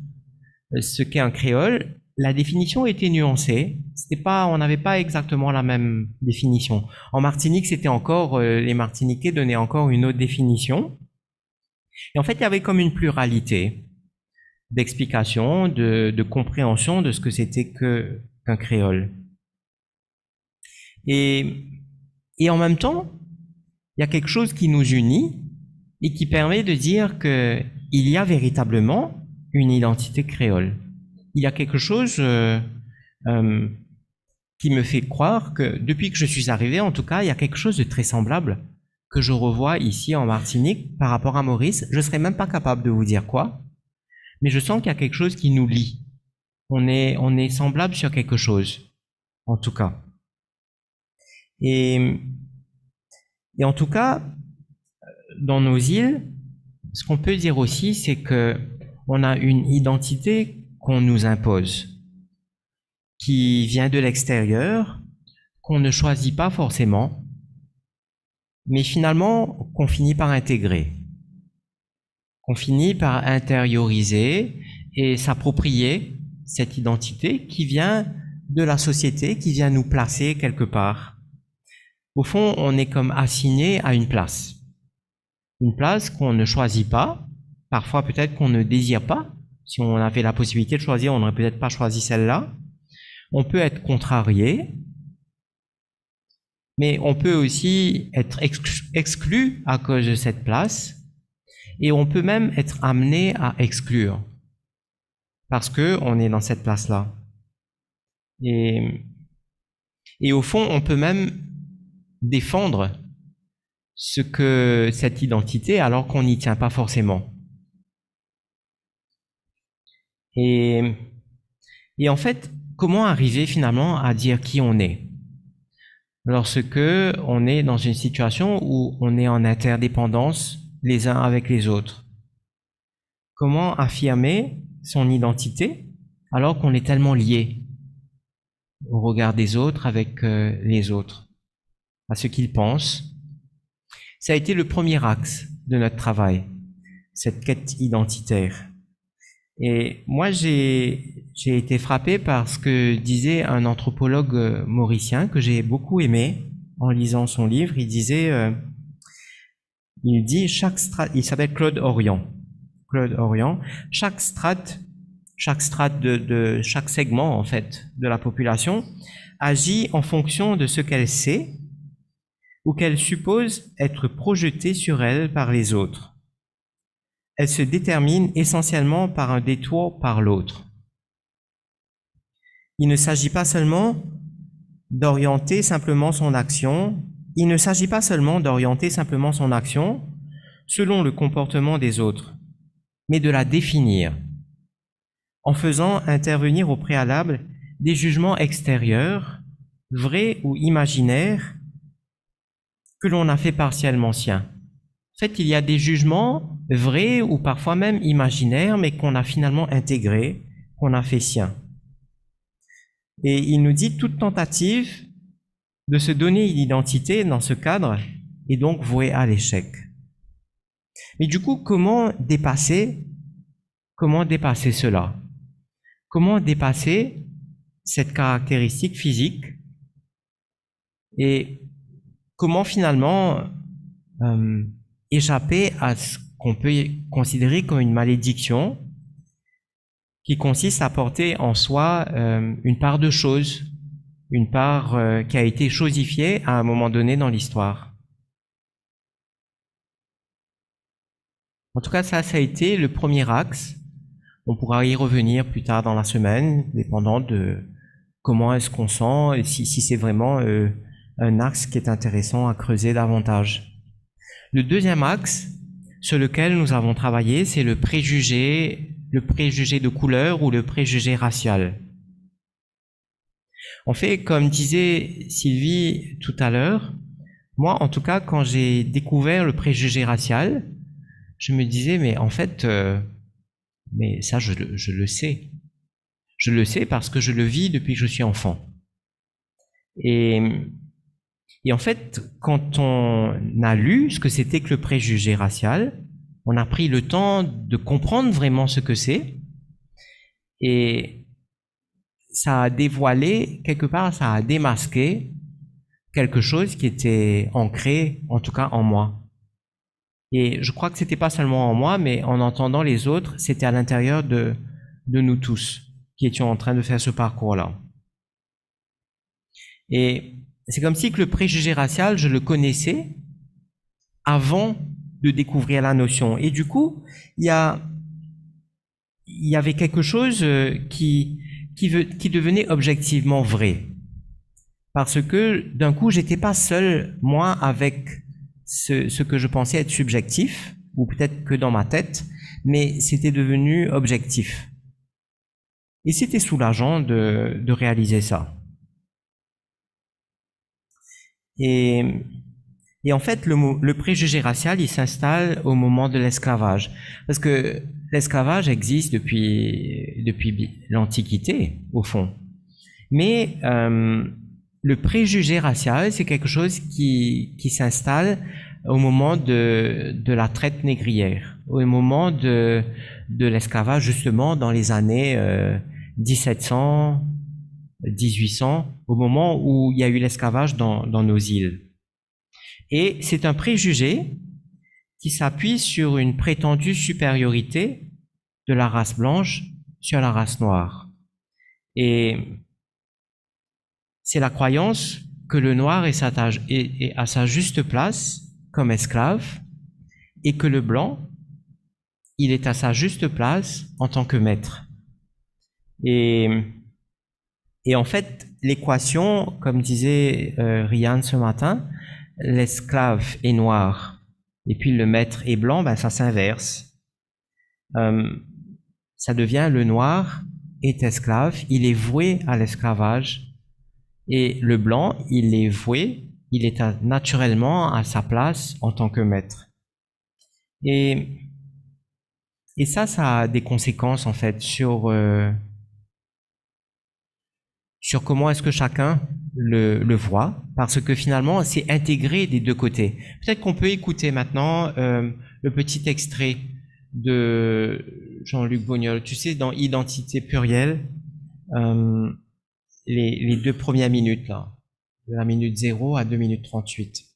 S3: ce qu'est un créole, la définition était nuancée. On n'avait pas exactement la même définition. En Martinique, c'était encore, les Martiniquais donnaient encore une autre définition. Et en fait, il y avait comme une pluralité. d'explication, de compréhension de ce que c'était qu'un créole. Et en même temps, il y a quelque chose qui nous unit et qui permet de dire qu'il y a véritablement une identité créole. Il y a quelque chose qui me fait croire que depuis que je suis arrivé, en tout cas, il y a quelque chose de très semblable que je revois ici en Martinique par rapport à Maurice. Je ne serais même pas capable de vous dire quoi, mais je sens qu'il y a quelque chose qui nous lie. On est semblable sur quelque chose, en tout cas. Et en tout cas, dans nos îles, ce qu'on peut dire aussi, c'est que on a une identité qu'on nous impose, qui vient de l'extérieur, qu'on ne choisit pas forcément, mais finalement qu'on finit par intégrer, qu'on finit par intérioriser et s'approprier cette identité qui vient de la société, qui vient nous placer quelque part. Au fond, on est comme assigné à une place qu'on ne choisit pas, parfois peut-être qu'on ne désire pas. Si on avait la possibilité de choisir, on n'aurait peut-être pas choisi celle-là. On peut être contrarié, mais on peut aussi être exclu à cause de cette place, et on peut même être amené à exclure, parce que on est dans cette place-là. Et au fond, on peut même défendre ce que cette identité alors qu'on n'y tient pas forcément. Et en fait, comment arriver finalement à dire qui on est lorsque on est dans une situation où on est en interdépendance les uns avec les autres? Comment affirmer son identité alors qu'on est tellement lié au regard des autres, avec les autres, à ce qu'ils pensent? Ça a été le premier axe de notre travail, cette quête identitaire. Et moi, j'ai été frappé par ce que disait un anthropologue mauricien que j'ai beaucoup aimé en lisant son livre. Il disait, il s'appelle Claude Orion. Chaque strate de chaque segment, en fait, de la population agit en fonction de ce qu'elle sait ou qu'elle suppose être projetée sur elle par les autres. Elle se détermine essentiellement par un détour par l'autre. Il ne s'agit pas seulement d'orienter simplement son action selon le comportement des autres, mais de la définir, en faisant intervenir au préalable des jugements extérieurs, vrais ou imaginaires, que l'on a fait partiellement siens. En fait, il y a des jugements vrais ou parfois même imaginaires, mais qu'on a finalement intégrés, qu'on a fait siens. Et il nous dit toute tentative de se donner une identité dans ce cadre est donc vouée à l'échec. Mais du coup, comment dépasser cela? Comment dépasser cette caractéristique physique? Et comment finalement échapper à ce qu'on peut considérer comme une malédiction qui consiste à porter en soi une part de chose, une part qui a été chosifiée à un moment donné dans l'histoire. En tout cas, ça a été le premier axe. On pourra y revenir plus tard dans la semaine, dépendant de comment est-ce qu'on sent et si c'est vraiment un axe qui est intéressant à creuser davantage. Le deuxième axe sur lequel nous avons travaillé, c'est le préjugé de couleur ou le préjugé racial. En fait, comme disait Sylvie tout à l'heure, moi, en tout cas, quand j'ai découvert le préjugé racial, je me disais, mais en fait, mais ça, je le sais. Je le sais parce que je le vis depuis que je suis enfant. Et en fait, quand on a lu ce que c'était que le préjugé racial, on a pris le temps de comprendre vraiment ce que c'est, et ça a dévoilé, quelque part, ça a démasqué quelque chose qui était ancré, en tout cas en moi. Et je crois que c'était pas seulement en moi, mais en entendant les autres, c'était à l'intérieur de nous tous qui étions en train de faire ce parcours-là. Et c'est comme si que le préjugé racial, je le connaissais avant de découvrir la notion. Et du coup, il y avait quelque chose qui devenait objectivement vrai. Parce que d'un coup, j'étais pas seul, moi, avec ce que je pensais être subjectif, ou peut-être que dans ma tête, mais c'était devenu objectif. Et c'était soulageant de réaliser ça. Et en fait, le préjugé racial, il s'installe au moment de l'esclavage. Parce que l'esclavage existe depuis l'Antiquité, au fond. Mais le préjugé racial, c'est quelque chose qui s'installe au moment de la traite négrière, au moment de l'esclavage, justement, dans les années 1700, 1800, au moment où il y a eu l'esclavage dans nos îles. Et c'est un préjugé qui s'appuie sur une prétendue supériorité de la race blanche sur la race noire. Et c'est la croyance que le noir est à sa juste place comme esclave et que le blanc, il est à sa juste place en tant que maître. Et en fait, l'équation, comme disait Ryan ce matin, l'esclave est noir et puis le maître est blanc, ben ça s'inverse. Ça devient le noir est esclave, il est voué à l'esclavage, et le blanc, il est voué, il est naturellement à sa place en tant que maître. Et ça a des conséquences en fait sur comment est-ce que chacun le voit, parce que finalement, c'est intégré des deux côtés. Peut-être qu'on peut écouter maintenant le petit extrait de Jean-Luc Bognol. Tu sais, dans Identité plurielle, les 2 premières minutes, là, de la minute 0 à 2 minutes 38.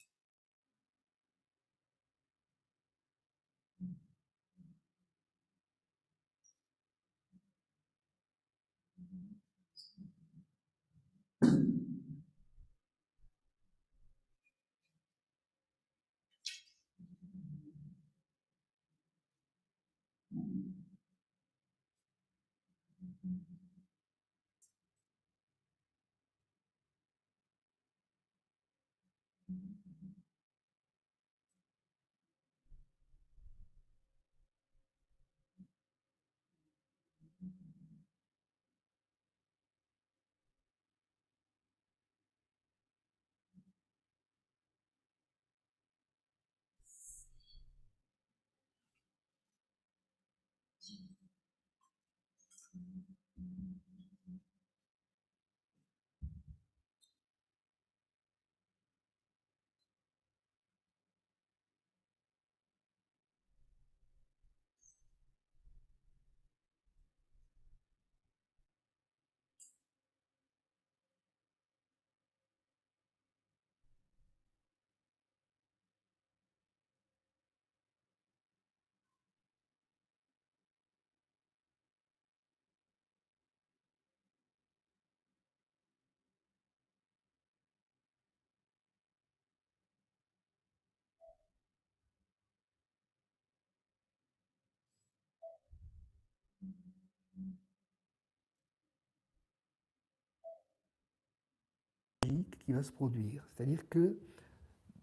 S4: Qui va se produire. C'est-à-dire que,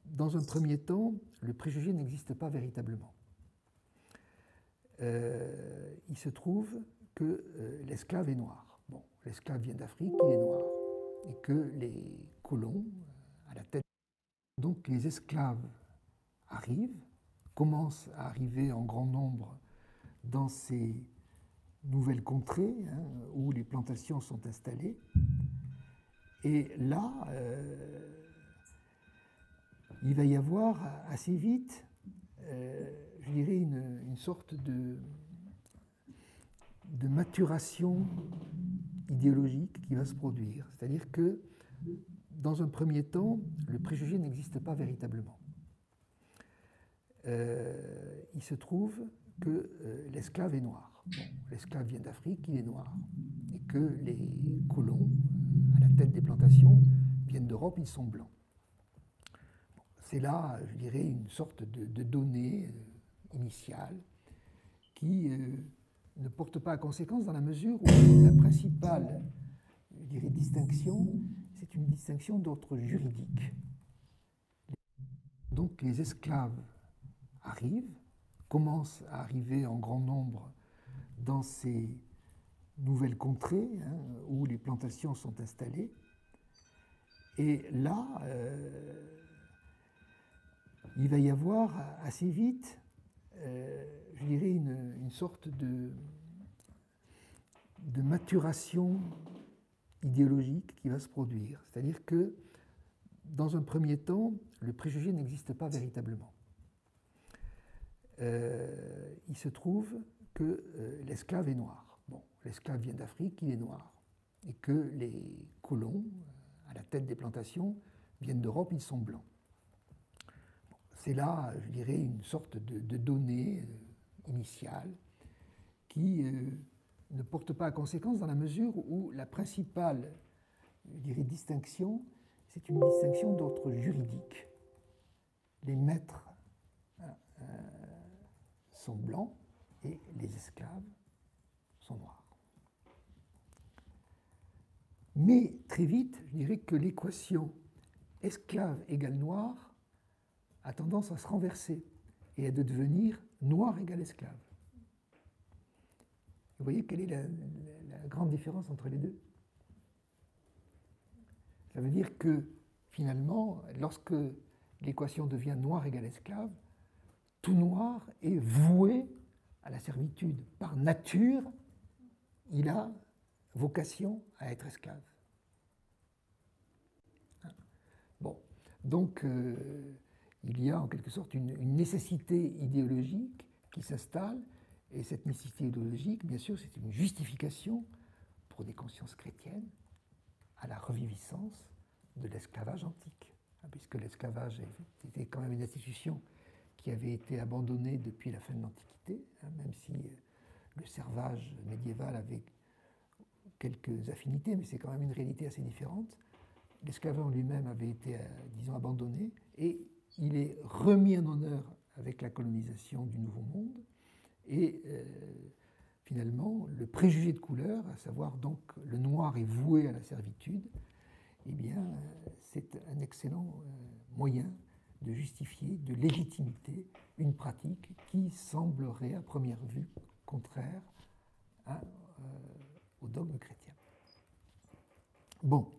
S4: dans un premier temps, le préjugé n'existe pas véritablement. Il se trouve que l'esclave est noir. Bon, l'esclave vient d'Afrique, il est noir. Et que les colons, à la tête... Donc les esclaves arrivent, commencent à arriver en grand nombre dans ces nouvelles contrées où les plantations sont installées. Et là, il va y avoir assez vite, je dirais, une sorte de maturation idéologique qui va se produire. C'est-à-dire que, dans un premier temps, le préjugé n'existe pas véritablement. il se trouve que l'esclave est noir. Bon, l'esclave vient d'Afrique, il est noir. Et que les colons, à la tête des plantations, viennent d'Europe, ils sont blancs. Bon, c'est là, je dirais, une sorte de donnée initiale qui ne porte pas à conséquence dans la mesure où la principale, je dirais, distinction, c'est une distinction d'ordre juridique. Donc les esclaves arrivent, commencent à arriver en grand nombre dans ces nouvelles contrées où les plantations sont installées. Et là, il va y avoir assez vite, je dirais, une sorte de maturation idéologique qui va se produire. C'est-à-dire que, dans un premier temps, le préjugé n'existe pas véritablement. Il se trouve que l'esclave est noir. Bon, l'esclave vient d'Afrique, il est noir. Et que les colons, à la tête des plantations, viennent d'Europe, ils sont blancs. Bon, c'est là, je dirais, une sorte de donnée initiale qui ne porte pas à conséquence dans la mesure où la principale, je dirais, distinction, c'est une distinction d'ordre juridique. Les maîtres sont blancs et les esclaves sont noirs. Mais très vite, je dirais que l'équation esclave égale noir a tendance à se renverser et à devenir noir égale esclave. Vous voyez quelle est la grande différence entre les deux? Ça veut dire que, finalement, lorsque l'équation devient noir égale esclave, tout noir est voué à la servitude. Par nature, il a vocation à être esclave. Bon, donc il y a en quelque sorte une nécessité idéologique qui s'installe, et cette nécessité idéologique, bien sûr, c'est une justification pour des consciences chrétiennes à la reviviscence de l'esclavage antique, puisque l'esclavage était quand même une institution qui avait été abandonnée depuis la fin de l'Antiquité, même si le servage médiéval avait quelques affinités, mais c'est quand même une réalité assez différente. L'esclavage en lui-même avait été, disons, abandonné, et il est remis en honneur avec la colonisation du Nouveau Monde, et finalement, le préjugé de couleur, à savoir donc le noir est voué à la servitude, eh bien, c'est un excellent moyen de justifier, de légitimité, une pratique qui semblerait à première vue contraire au dogme chrétien. Bon.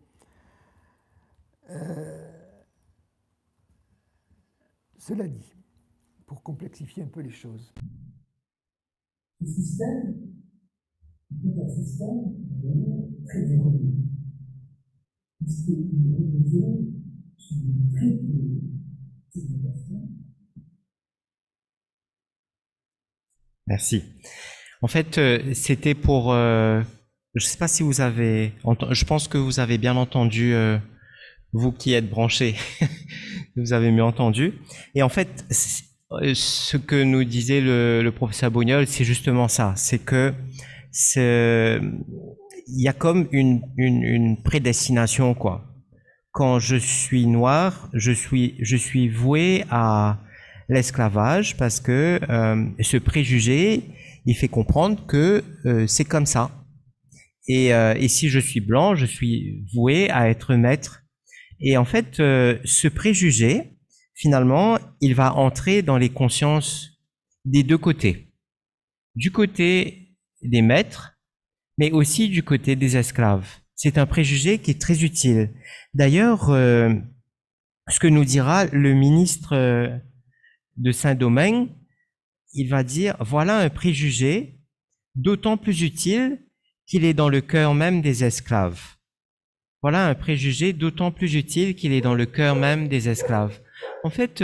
S4: Cela dit, pour complexifier un peu les choses,
S5: ce système est un système très évolué, puisqu'il est reposé sur une triple civilisation.
S3: Merci. En fait, c'était pour... je ne sais pas si vous avez... Je pense que vous avez bien entendu, vous qui êtes branchés, vous avez mieux entendu. Et en fait, ce que nous disait le professeur Bognol, c'est justement ça. C'est que il y a comme une prédestination, quoi. Quand je suis noir, je suis voué à l'esclavage parce que ce préjugé, il fait comprendre que c'est comme ça. Et si je suis blanc, je suis voué à être maître. Et en fait, ce préjugé, finalement, il va entrer dans les consciences des deux côtés. Du côté des maîtres, mais aussi du côté des esclaves. C'est un préjugé qui est très utile. D'ailleurs, ce que nous dira le ministre de Saint-Domingue, il va dire, voilà un préjugé d'autant plus utile qu'il est dans le cœur même des esclaves. Voilà un préjugé d'autant plus utile qu'il est dans le cœur même des esclaves. En fait,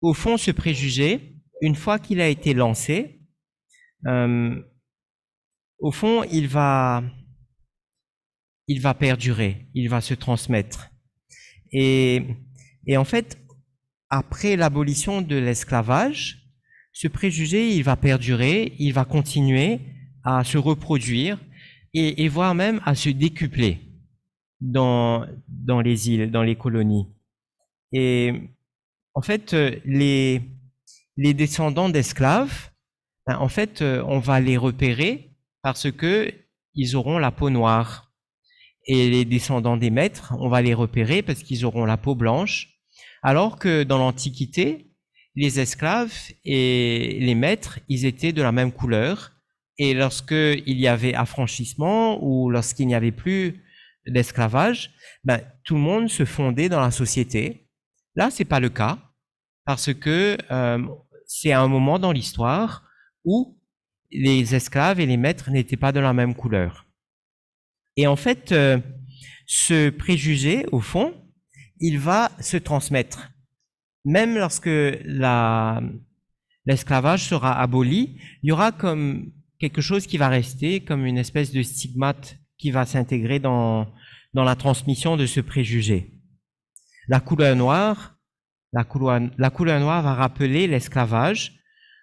S3: au fond, ce préjugé, une fois qu'il a été lancé, au fond, il va perdurer, il va se transmettre. Et en fait, après l'abolition de l'esclavage, ce préjugé, il va perdurer, il va continuer à se reproduire et voire même à se décupler dans les îles, dans les colonies. Et en fait, les descendants d'esclaves, en fait, on va les repérer parce que ils auront la peau noire. Et les descendants des maîtres, on va les repérer parce qu'ils auront la peau blanche. Alors que dans l'Antiquité, les esclaves et les maîtres, ils étaient de la même couleur. Et lorsqu'il y avait affranchissement ou lorsqu'il n'y avait plus d'esclavage, tout le monde se fondait dans la société. Là, c'est pas le cas parce que c'est un moment dans l'histoire où les esclaves et les maîtres n'étaient pas de la même couleur. Et en fait, ce préjugé, au fond, il va se transmettre. Même lorsque l'esclavage sera aboli, il y aura comme quelque chose qui va rester, comme une espèce de stigmate qui va s'intégrer dans la transmission de ce préjugé. La couleur noire va rappeler l'esclavage,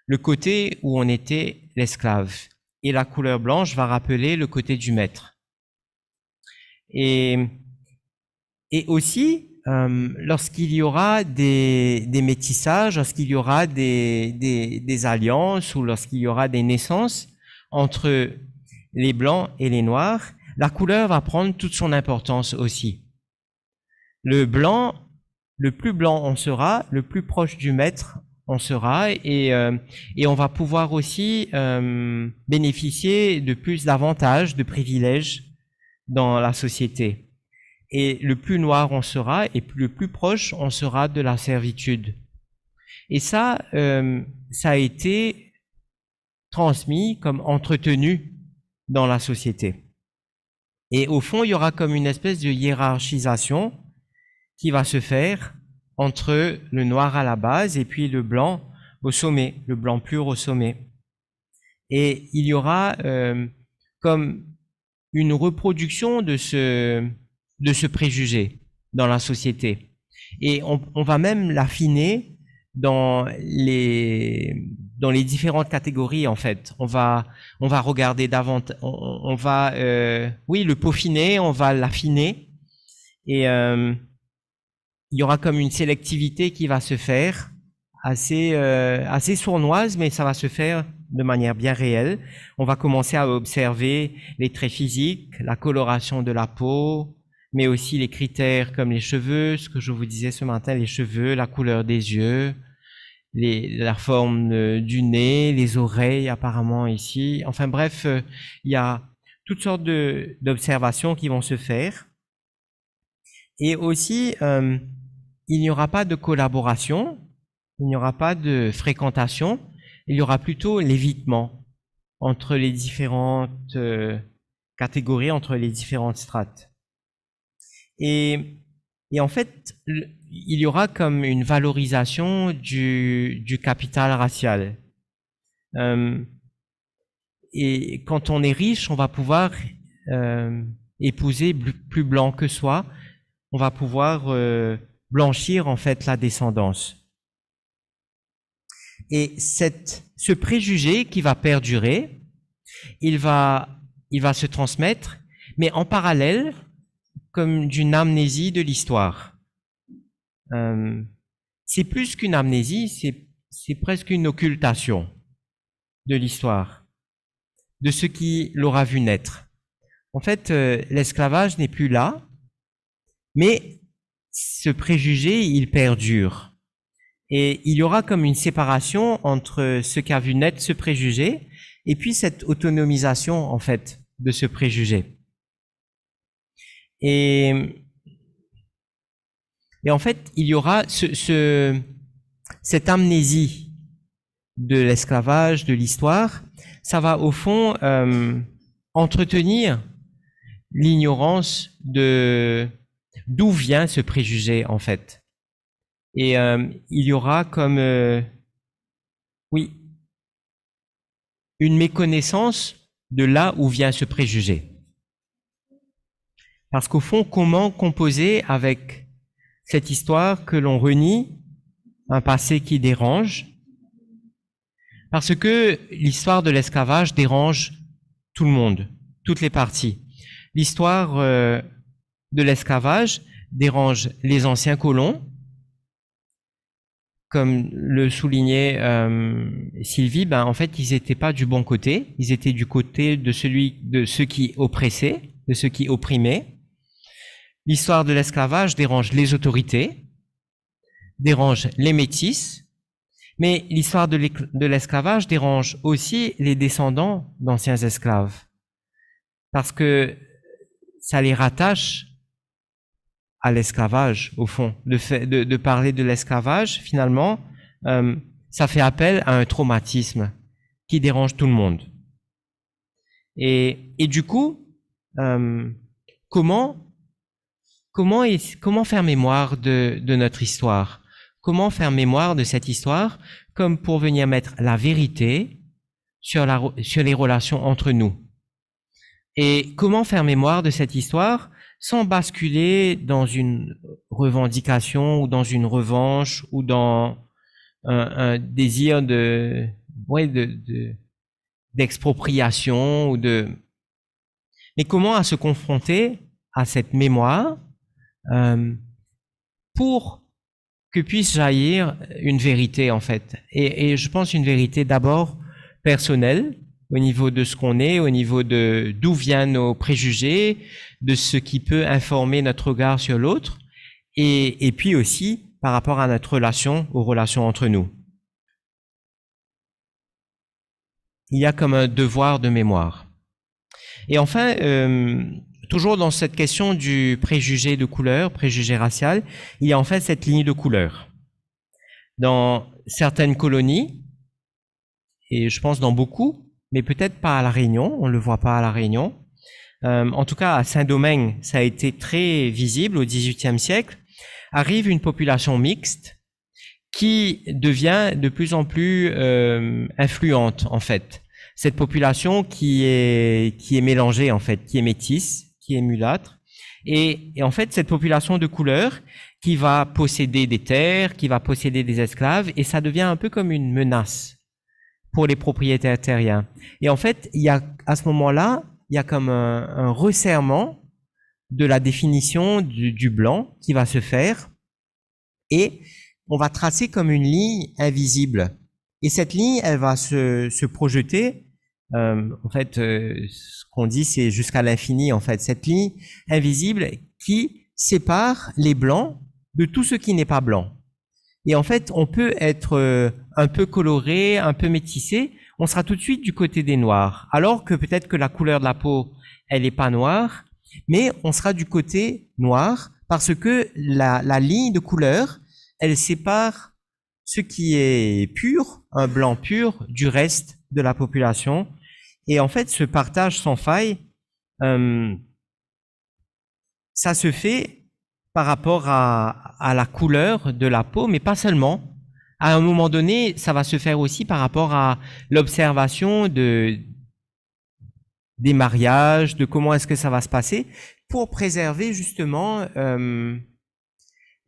S3: le côté où on était l'esclave. Et la couleur blanche va rappeler le côté du maître. Et aussi, lorsqu'il y aura des métissages, lorsqu'il y aura des alliances ou lorsqu'il y aura des naissances entre les blancs et les noirs, la couleur va prendre toute son importance aussi. Le plus blanc on sera, le plus proche du maître on sera et on va pouvoir aussi bénéficier de plus d'avantages, de privilèges dans la société. Et le plus noir on sera et le plus proche on sera de la servitude. Et ça a été transmis comme entretenu dans la société. Et au fond, il y aura comme une espèce de hiérarchisation qui va se faire entre le noir à la base et puis le blanc au sommet, le blanc pur au sommet. Et il y aura comme une reproduction de ce préjugé dans la société. Et on va même l'affiner dans les différentes catégories, en fait. On va regarder davantage, on va le peaufiner, on va l'affiner. Et il y aura comme une sélectivité qui va se faire, assez sournoise, mais ça va se faire de manière bien réelle. On va commencer à observer les traits physiques, la coloration de la peau, mais aussi les critères comme les cheveux, ce que je vous disais ce matin, les cheveux, la couleur des yeux, la forme du nez, les oreilles apparemment ici. Enfin bref, il y a toutes sortes d'observations qui vont se faire. Et aussi, il n'y aura pas de collaboration, il n'y aura pas de fréquentation, il y aura plutôt l'évitement entre les différentes catégories, entre les différentes strates. Et en fait, il y aura comme une valorisation du capital racial. Et quand on est riche, on va pouvoir épouser plus blanc que soi. On va pouvoir blanchir en fait la descendance. Et ce préjugé qui va perdurer, il va se transmettre, mais en parallèle, comme d'une amnésie de l'histoire. C'est plus qu'une amnésie, c'est presque une occultation de l'histoire, de ce qui l'aura vu naître. En fait, l'esclavage n'est plus là, mais ce préjugé, il perdure. Et il y aura comme une séparation entre ce qu'a vu naître ce préjugé et puis cette autonomisation, en fait, de ce préjugé. Et en fait, il y aura cette amnésie de l'esclavage, de l'histoire. Ça va au fond entretenir l'ignorance d'où vient ce préjugé en fait. Et il y aura comme une méconnaissance de là où vient ce préjugé. Parce qu'au fond, comment composer avec cette histoire que l'on renie un passé qui dérange, parce que l'histoire de l'esclavage dérange tout le monde, toutes les parties. L'histoire de l'esclavage dérange les anciens colons, comme le soulignait Sylvie, en fait, ils n'étaient pas du bon côté, ils étaient du côté de ceux qui oppressaient, de ceux qui opprimaient. L'histoire de l'esclavage dérange les autorités, dérange les métis, mais l'histoire de l'esclavage dérange aussi les descendants d'anciens esclaves, parce que ça les rattache à l'esclavage, au fond. Le fait de parler de l'esclavage, finalement, ça fait appel à un traumatisme qui dérange tout le monde. Et du coup, comment faire mémoire de notre histoire? Comment faire mémoire de cette histoire comme pour venir mettre la vérité sur les relations entre nous? Et comment faire mémoire de cette histoire sans basculer dans une revendication ou dans une revanche ou dans un désir d'expropriation mais comment se confronter à cette mémoire pour que puisse jaillir une vérité, en fait. Et je pense une vérité d'abord personnelle, au niveau de ce qu'on est, au niveau de d'où viennent nos préjugés, de ce qui peut informer notre regard sur l'autre, et puis aussi par rapport à notre relation, aux relations entre nous. Il y a comme un devoir de mémoire. Et enfin, toujours dans cette question du préjugé de couleur, préjugé racial, il y a en fait cette ligne de couleur. Dans certaines colonies, et je pense dans beaucoup, mais peut-être pas à La Réunion, on ne le voit pas à La Réunion. En tout cas, à Saint-Domingue, ça a été très visible au XVIIIe siècle. Arrive une population mixte qui devient de plus en plus influente, en fait. Cette population qui est mélangée, en fait, qui est métisse, qui est mulâtre. Et en fait, cette population de couleur qui va posséder des terres, qui va posséder des esclaves, et ça devient un peu comme une menace pour les propriétaires terriens. Et en fait, il y a, à ce moment-là, il y a comme un resserrement de la définition du blanc qui va se faire, et on va tracer comme une ligne invisible. Et cette ligne, elle va se projeter, en fait, ce qu'on dit, c'est jusqu'à l'infini, en fait, cette ligne invisible qui sépare les blancs de tout ce qui n'est pas blanc. Et en fait, on peut être un peu coloré, un peu métissé, on sera tout de suite du côté des noirs. Alors que peut-être que la couleur de la peau, elle n'est pas noire, mais on sera du côté noir parce que la ligne de couleur, elle sépare ce qui est pur, un blanc pur, du reste de la population. Et en fait, ce partage sans faille, ça se fait par rapport à la couleur de la peau, mais pas seulement. À un moment donné, ça va se faire aussi par rapport à l'observation des mariages, de comment est-ce que ça va se passer, pour préserver justement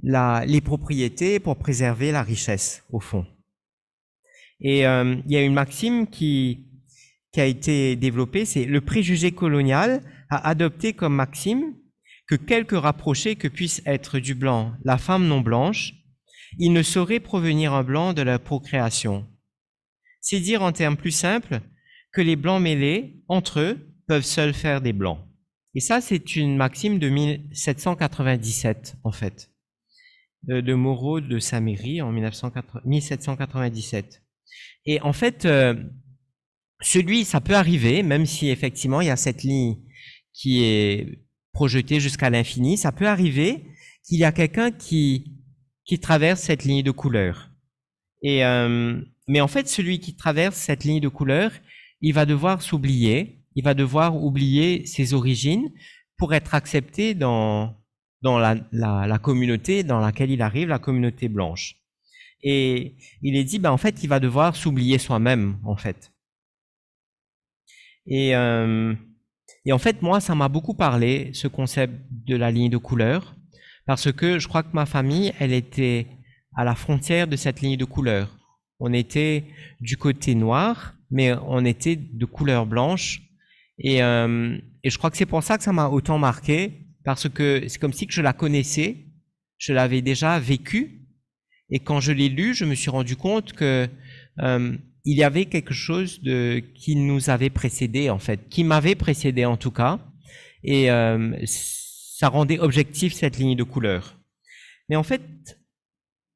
S3: les propriétés, pour préserver la richesse, au fond. Et il y a une maxime qui a été développée, c'est le préjugé colonial a adopté comme maxime que quelque rapproché que puisse être du blanc la femme non blanche, il ne saurait provenir un blanc de la procréation. C'est dire en termes plus simples que les blancs mêlés, entre eux, peuvent seuls faire des blancs. Et ça, c'est une maxime de 1797, en fait, de Moreau de Saint-Méry en 1797. Et en fait, ça peut arriver, même si effectivement il y a cette ligne qui est projetée jusqu'à l'infini, ça peut arriver qu'il y a quelqu'un qui traverse cette ligne de couleur. Et mais en fait, celui qui traverse cette ligne de couleur, il va devoir s'oublier, il va devoir oublier ses origines pour être accepté dans la communauté dans laquelle il arrive, la communauté blanche. Et il est dit, en fait, il va devoir s'oublier soi-même, en fait. Et en fait, moi, ça m'a beaucoup parlé, ce concept de la ligne de couleur, parce que je crois que ma famille, elle était à la frontière de cette ligne de couleur. On était du côté noir, mais on était de couleur blanche. Et je crois que c'est pour ça que ça m'a autant marqué, parce que c'est comme si que je la connaissais, je l'avais déjà vécue. Et quand je l'ai lu, je me suis rendu compte que il y avait quelque chose qui nous avait précédé, en fait, qui m'avait précédé en tout cas. Et ça rendait objectif cette ligne de couleur. Mais en fait,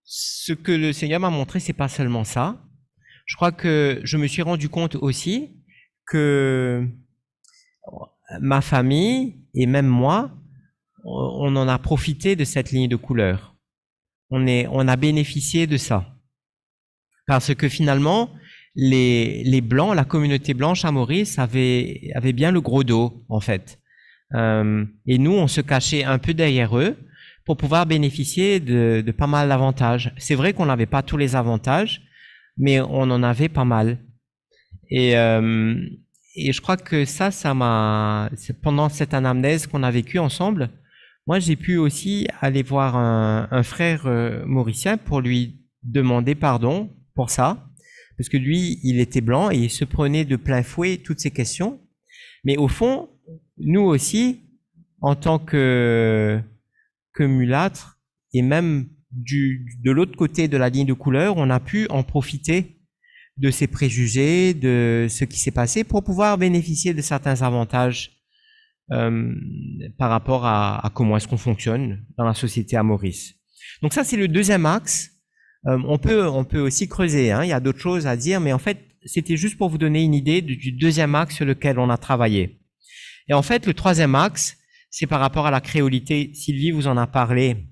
S3: ce que le Seigneur m'a montré, c'est pas seulement ça. Je crois que je me suis rendu compte aussi que ma famille et même moi, on en a profité de cette ligne de couleur. On a bénéficié de ça. Parce que finalement, les Blancs, la communauté blanche à Maurice avait bien le gros dos, en fait. Et nous, on se cachait un peu derrière eux pour pouvoir bénéficier de pas mal d'avantages. C'est vrai qu'on n'avait pas tous les avantages, mais on en avait pas mal. Et je crois que ça m'a... Pendant cette anamnèse qu'on a vécue ensemble, moi, j'ai pu aussi aller voir un frère mauricien pour lui demander pardon pour ça, parce que lui, il était blanc et il se prenait de plein fouet toutes ces questions. Mais au fond, nous aussi, en tant que mulâtres, et même de l'autre côté de la ligne de couleur, on a pu en profiter de ces préjugés, de ce qui s'est passé, pour pouvoir bénéficier de certains avantages par rapport à comment est-ce qu'on fonctionne dans la société à Maurice. Donc ça, c'est le deuxième axe. On peut aussi creuser, hein, il y a d'autres choses à dire, mais en fait, c'était juste pour vous donner une idée du deuxième axe sur lequel on a travaillé. Et en fait, le troisième axe, c'est par rapport à la créolité. Sylvie vous en a parlé.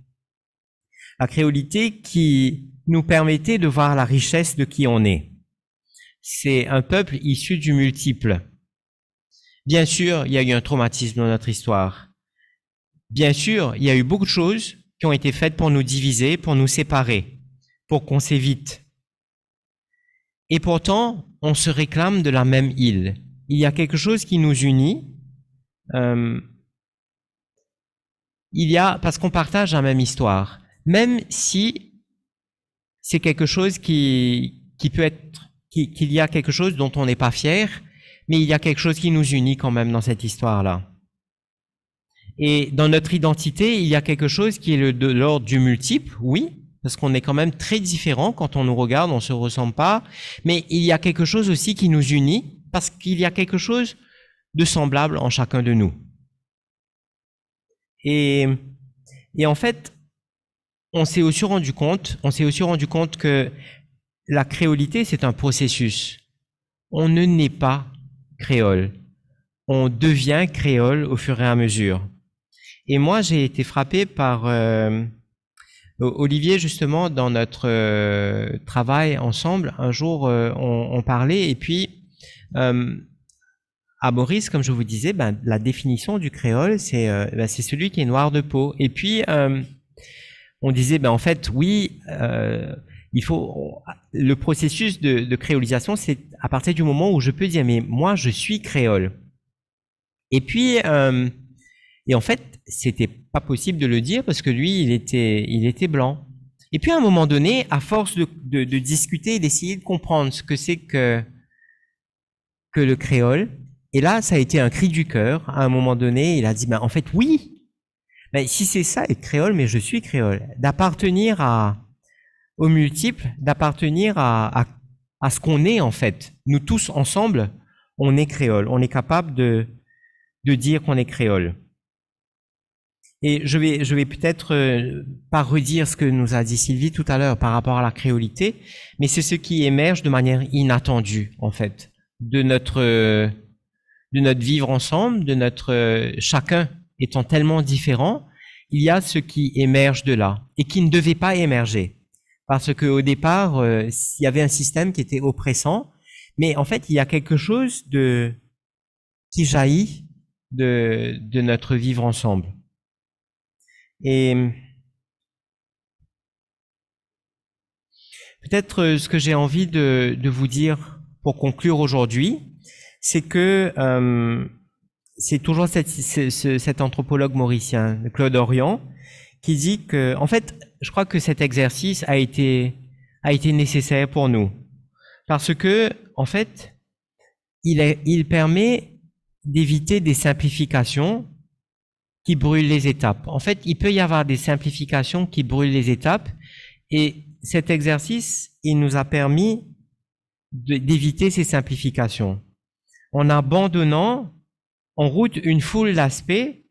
S3: La créolité qui nous permettait de voir la richesse de qui on est. C'est un peuple issu du multiple. Bien sûr, il y a eu un traumatisme dans notre histoire. Bien sûr, il y a eu beaucoup de choses qui ont été faites pour nous diviser, pour nous séparer, pour qu'on s'évite. Et pourtant, on se réclame de la même île. Il y a quelque chose qui nous unit. Parce qu'on partage la même histoire, même si c'est quelque chose qu'il y a quelque chose dont on n'est pas fier, mais il y a quelque chose qui nous unit quand même dans cette histoire-là. Et dans notre identité, il y a quelque chose qui est de l'ordre du multiple, oui, parce qu'on est quand même très différents quand on nous regarde, on se ressemble pas, mais il y a quelque chose aussi qui nous unit, parce qu'il y a quelque chose de semblable en chacun de nous. Et en fait, on s'est aussi rendu compte que la créolité, c'est un processus. On ne naît pas créole. On devient créole au fur et à mesure. Et moi, j'ai été frappé par Olivier, justement, dans notre travail ensemble. Un jour, on parlait, et puis à Maurice, comme je vous disais, la définition du créole, c'est celui qui est noir de peau. Et puis, on disait, en fait, oui, le processus de créolisation, c'est à partir du moment où je peux dire, mais moi, je suis créole. Et puis, et en fait, c'était pas possible de le dire parce que lui, il était blanc. Et puis, à un moment donné, à force de discuter et d'essayer de comprendre ce que c'est que le créole, et là, ça a été un cri du cœur. À un moment donné, il a dit, en fait, oui, si c'est ça, être créole, mais je suis créole. D'appartenir au multiple, d'appartenir à ce qu'on est, en fait. Nous tous ensemble, on est créole. On est capable de dire qu'on est créole. Et je vais peut-être pas redire ce que nous a dit Sylvie tout à l'heure par rapport à la créolité, mais c'est ce qui émerge de manière inattendue, en fait, de notre vivre ensemble, de notre chacun étant tellement différent, il y a ce qui émerge de là et qui ne devait pas émerger. Parce qu'au départ, il y avait un système qui était oppressant, mais en fait, il y a quelque chose qui jaillit de notre vivre ensemble. Et peut-être ce que j'ai envie de vous dire pour conclure aujourd'hui, c'est que c'est toujours cet anthropologue mauricien, Claude Orion, qui dit que, en fait, je crois que cet exercice a été nécessaire pour nous. Parce que, en fait, il permet d'éviter des simplifications qui brûlent les étapes. En fait, il peut y avoir des simplifications qui brûlent les étapes, et cet exercice, il nous a permis d'éviter ces simplifications, en abandonnant en route une foule d'aspects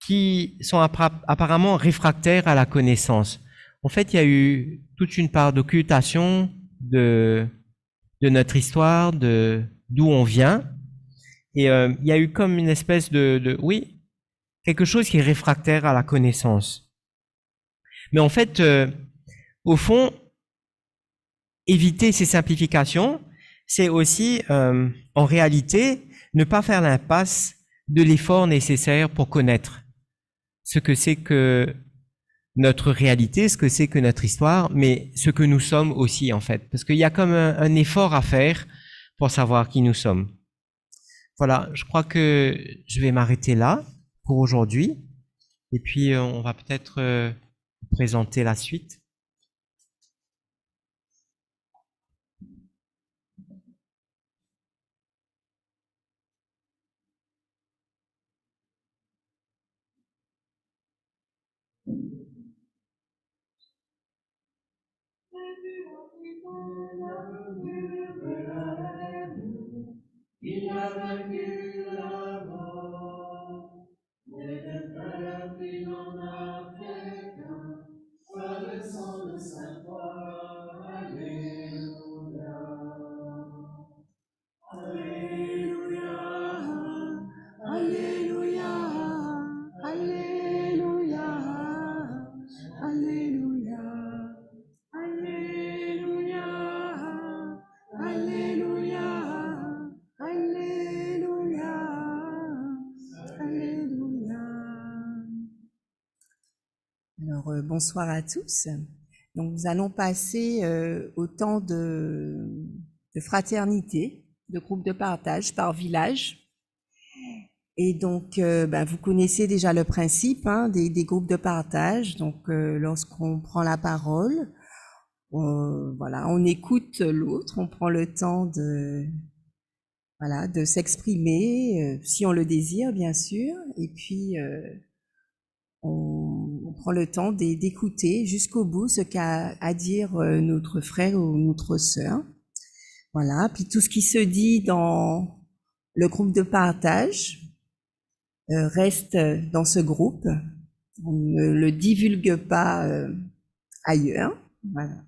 S3: qui sont apparemment réfractaires à la connaissance. En fait, il y a eu toute une part d'occultation de notre histoire, d'où on vient, et il y a eu comme une espèce oui, quelque chose qui est réfractaire à la connaissance. Mais en fait, au fond, éviter ces simplifications, c'est aussi, en réalité, ne pas faire l'impasse de l'effort nécessaire pour connaître ce que c'est que notre réalité, ce que c'est que notre histoire, mais ce que nous sommes aussi, en fait. Parce qu'il y a comme un effort à faire pour savoir qui nous sommes. Voilà, je crois que je vais m'arrêter là pour aujourd'hui. Et puis, on va peut-être présenter la suite.
S5: Il a vaincu la mort, n'était pas la pluie en Afrique, soit le sang de sa croix, Alléluia. Alléluia, Alléluia, Alléluia, Alléluia, Alléluia, Alléluia, Alléluia, Alléluia.
S6: Alors, bonsoir à tous. Donc, nous allons passer au temps de fraternité, de groupe de partage par village. Et donc, vous connaissez déjà le principe des groupes de partage. Donc, lorsqu'on prend la parole, on écoute l'autre, on prend le temps de s'exprimer, si on le désire, bien sûr. Et puis, on prend le temps d'écouter jusqu'au bout ce qu'a à dire notre frère ou notre sœur. Voilà. Puis tout ce qui se dit dans le groupe de partage reste dans ce groupe. On ne le divulgue pas ailleurs. Voilà.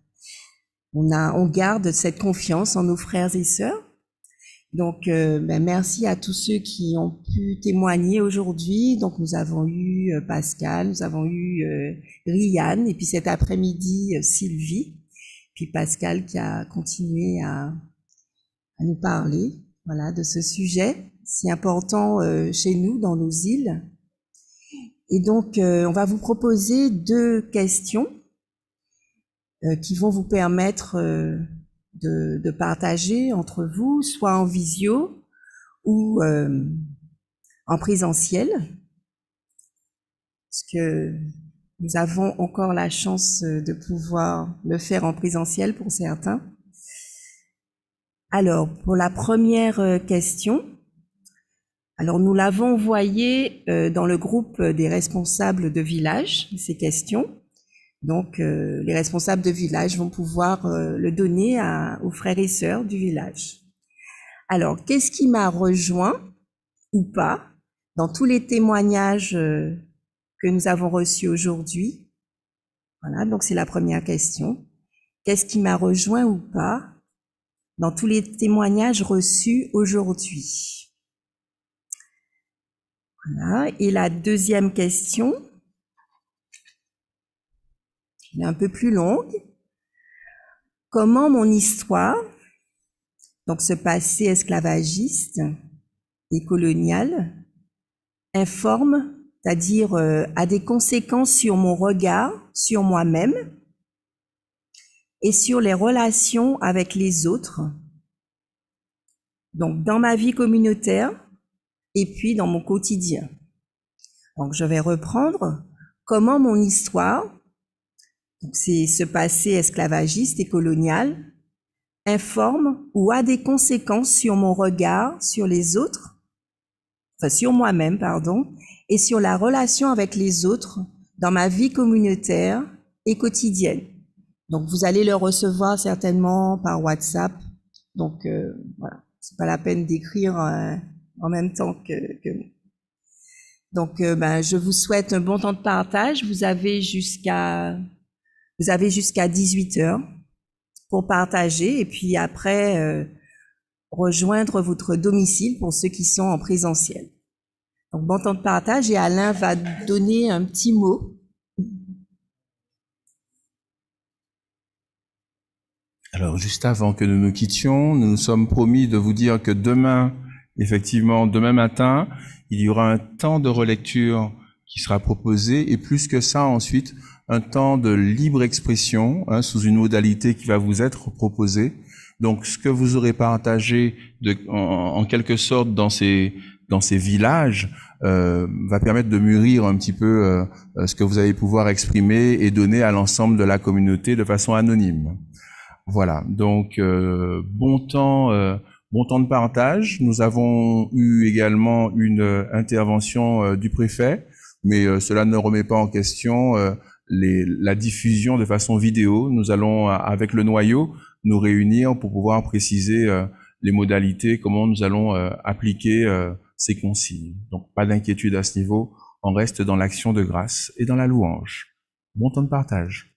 S6: On garde cette confiance en nos frères et sœurs. Donc, merci à tous ceux qui ont pu témoigner aujourd'hui. Donc, nous avons eu Pascal, nous avons eu Rianne, et puis cet après-midi, Sylvie. Puis Pascal qui a continué à nous parler, voilà, de ce sujet si important chez nous, dans nos îles. Et donc, on va vous proposer 2 questions qui vont vous permettre de partager entre vous, soit en visio ou en présentiel, parce que nous avons encore la chance de pouvoir le faire en présentiel pour certains. Alors, pour la première question, alors nous l'avons envoyé dans le groupe des responsables de village, ces questions. Donc, les responsables de village vont pouvoir le donner aux frères et sœurs du village. Alors, qu'est-ce qui m'a rejoint ou pas dans tous les témoignages que nous avons reçus aujourd'hui? Voilà, donc c'est la première question. Qu'est-ce qui m'a rejoint ou pas dans tous les témoignages reçus aujourd'hui? Voilà, et la deuxième question, elle est un peu plus longue. Comment mon histoire, donc ce passé esclavagiste et colonial, informe, c'est-à-dire a des conséquences sur mon regard, sur moi-même et sur les relations avec les autres, donc dans ma vie communautaire et puis dans mon quotidien. Donc je vais reprendre. comment mon histoire, c'est ce passé esclavagiste et colonial, informe ou a des conséquences sur mon regard sur les autres, enfin sur moi-même, pardon, et sur la relation avec les autres dans ma vie communautaire et quotidienne. Donc vous allez le recevoir certainement par WhatsApp. Donc voilà, c'est pas la peine d'écrire en même temps que nous. Donc je vous souhaite un bon temps de partage. Vous avez jusqu'à 18 heures pour partager et puis après rejoindre votre domicile pour ceux qui sont en présentiel. Donc bon temps de partage et Alain va donner un petit mot.
S2: Alors, juste avant que nous nous quittions, nous nous sommes promis de vous dire que demain, effectivement, demain matin, il y aura un temps de relecture qui sera proposé et plus que ça, ensuite, un temps de libre expression, sous une modalité qui va vous être proposée. Donc, ce que vous aurez partagé en quelque sorte dans ces villages va permettre de mûrir un petit peu ce que vous allez pouvoir exprimer et donner à l'ensemble de la communauté de façon anonyme. Voilà, donc bon temps de partage. Nous avons eu également une intervention du préfet, mais cela ne remet pas en question la diffusion de façon vidéo. Nous allons, avec le noyau, nous réunir pour pouvoir préciser les modalités, comment nous allons appliquer ces consignes. Donc pas d'inquiétude à ce niveau, on reste dans l'action de grâce et dans la louange. Bon temps de partage.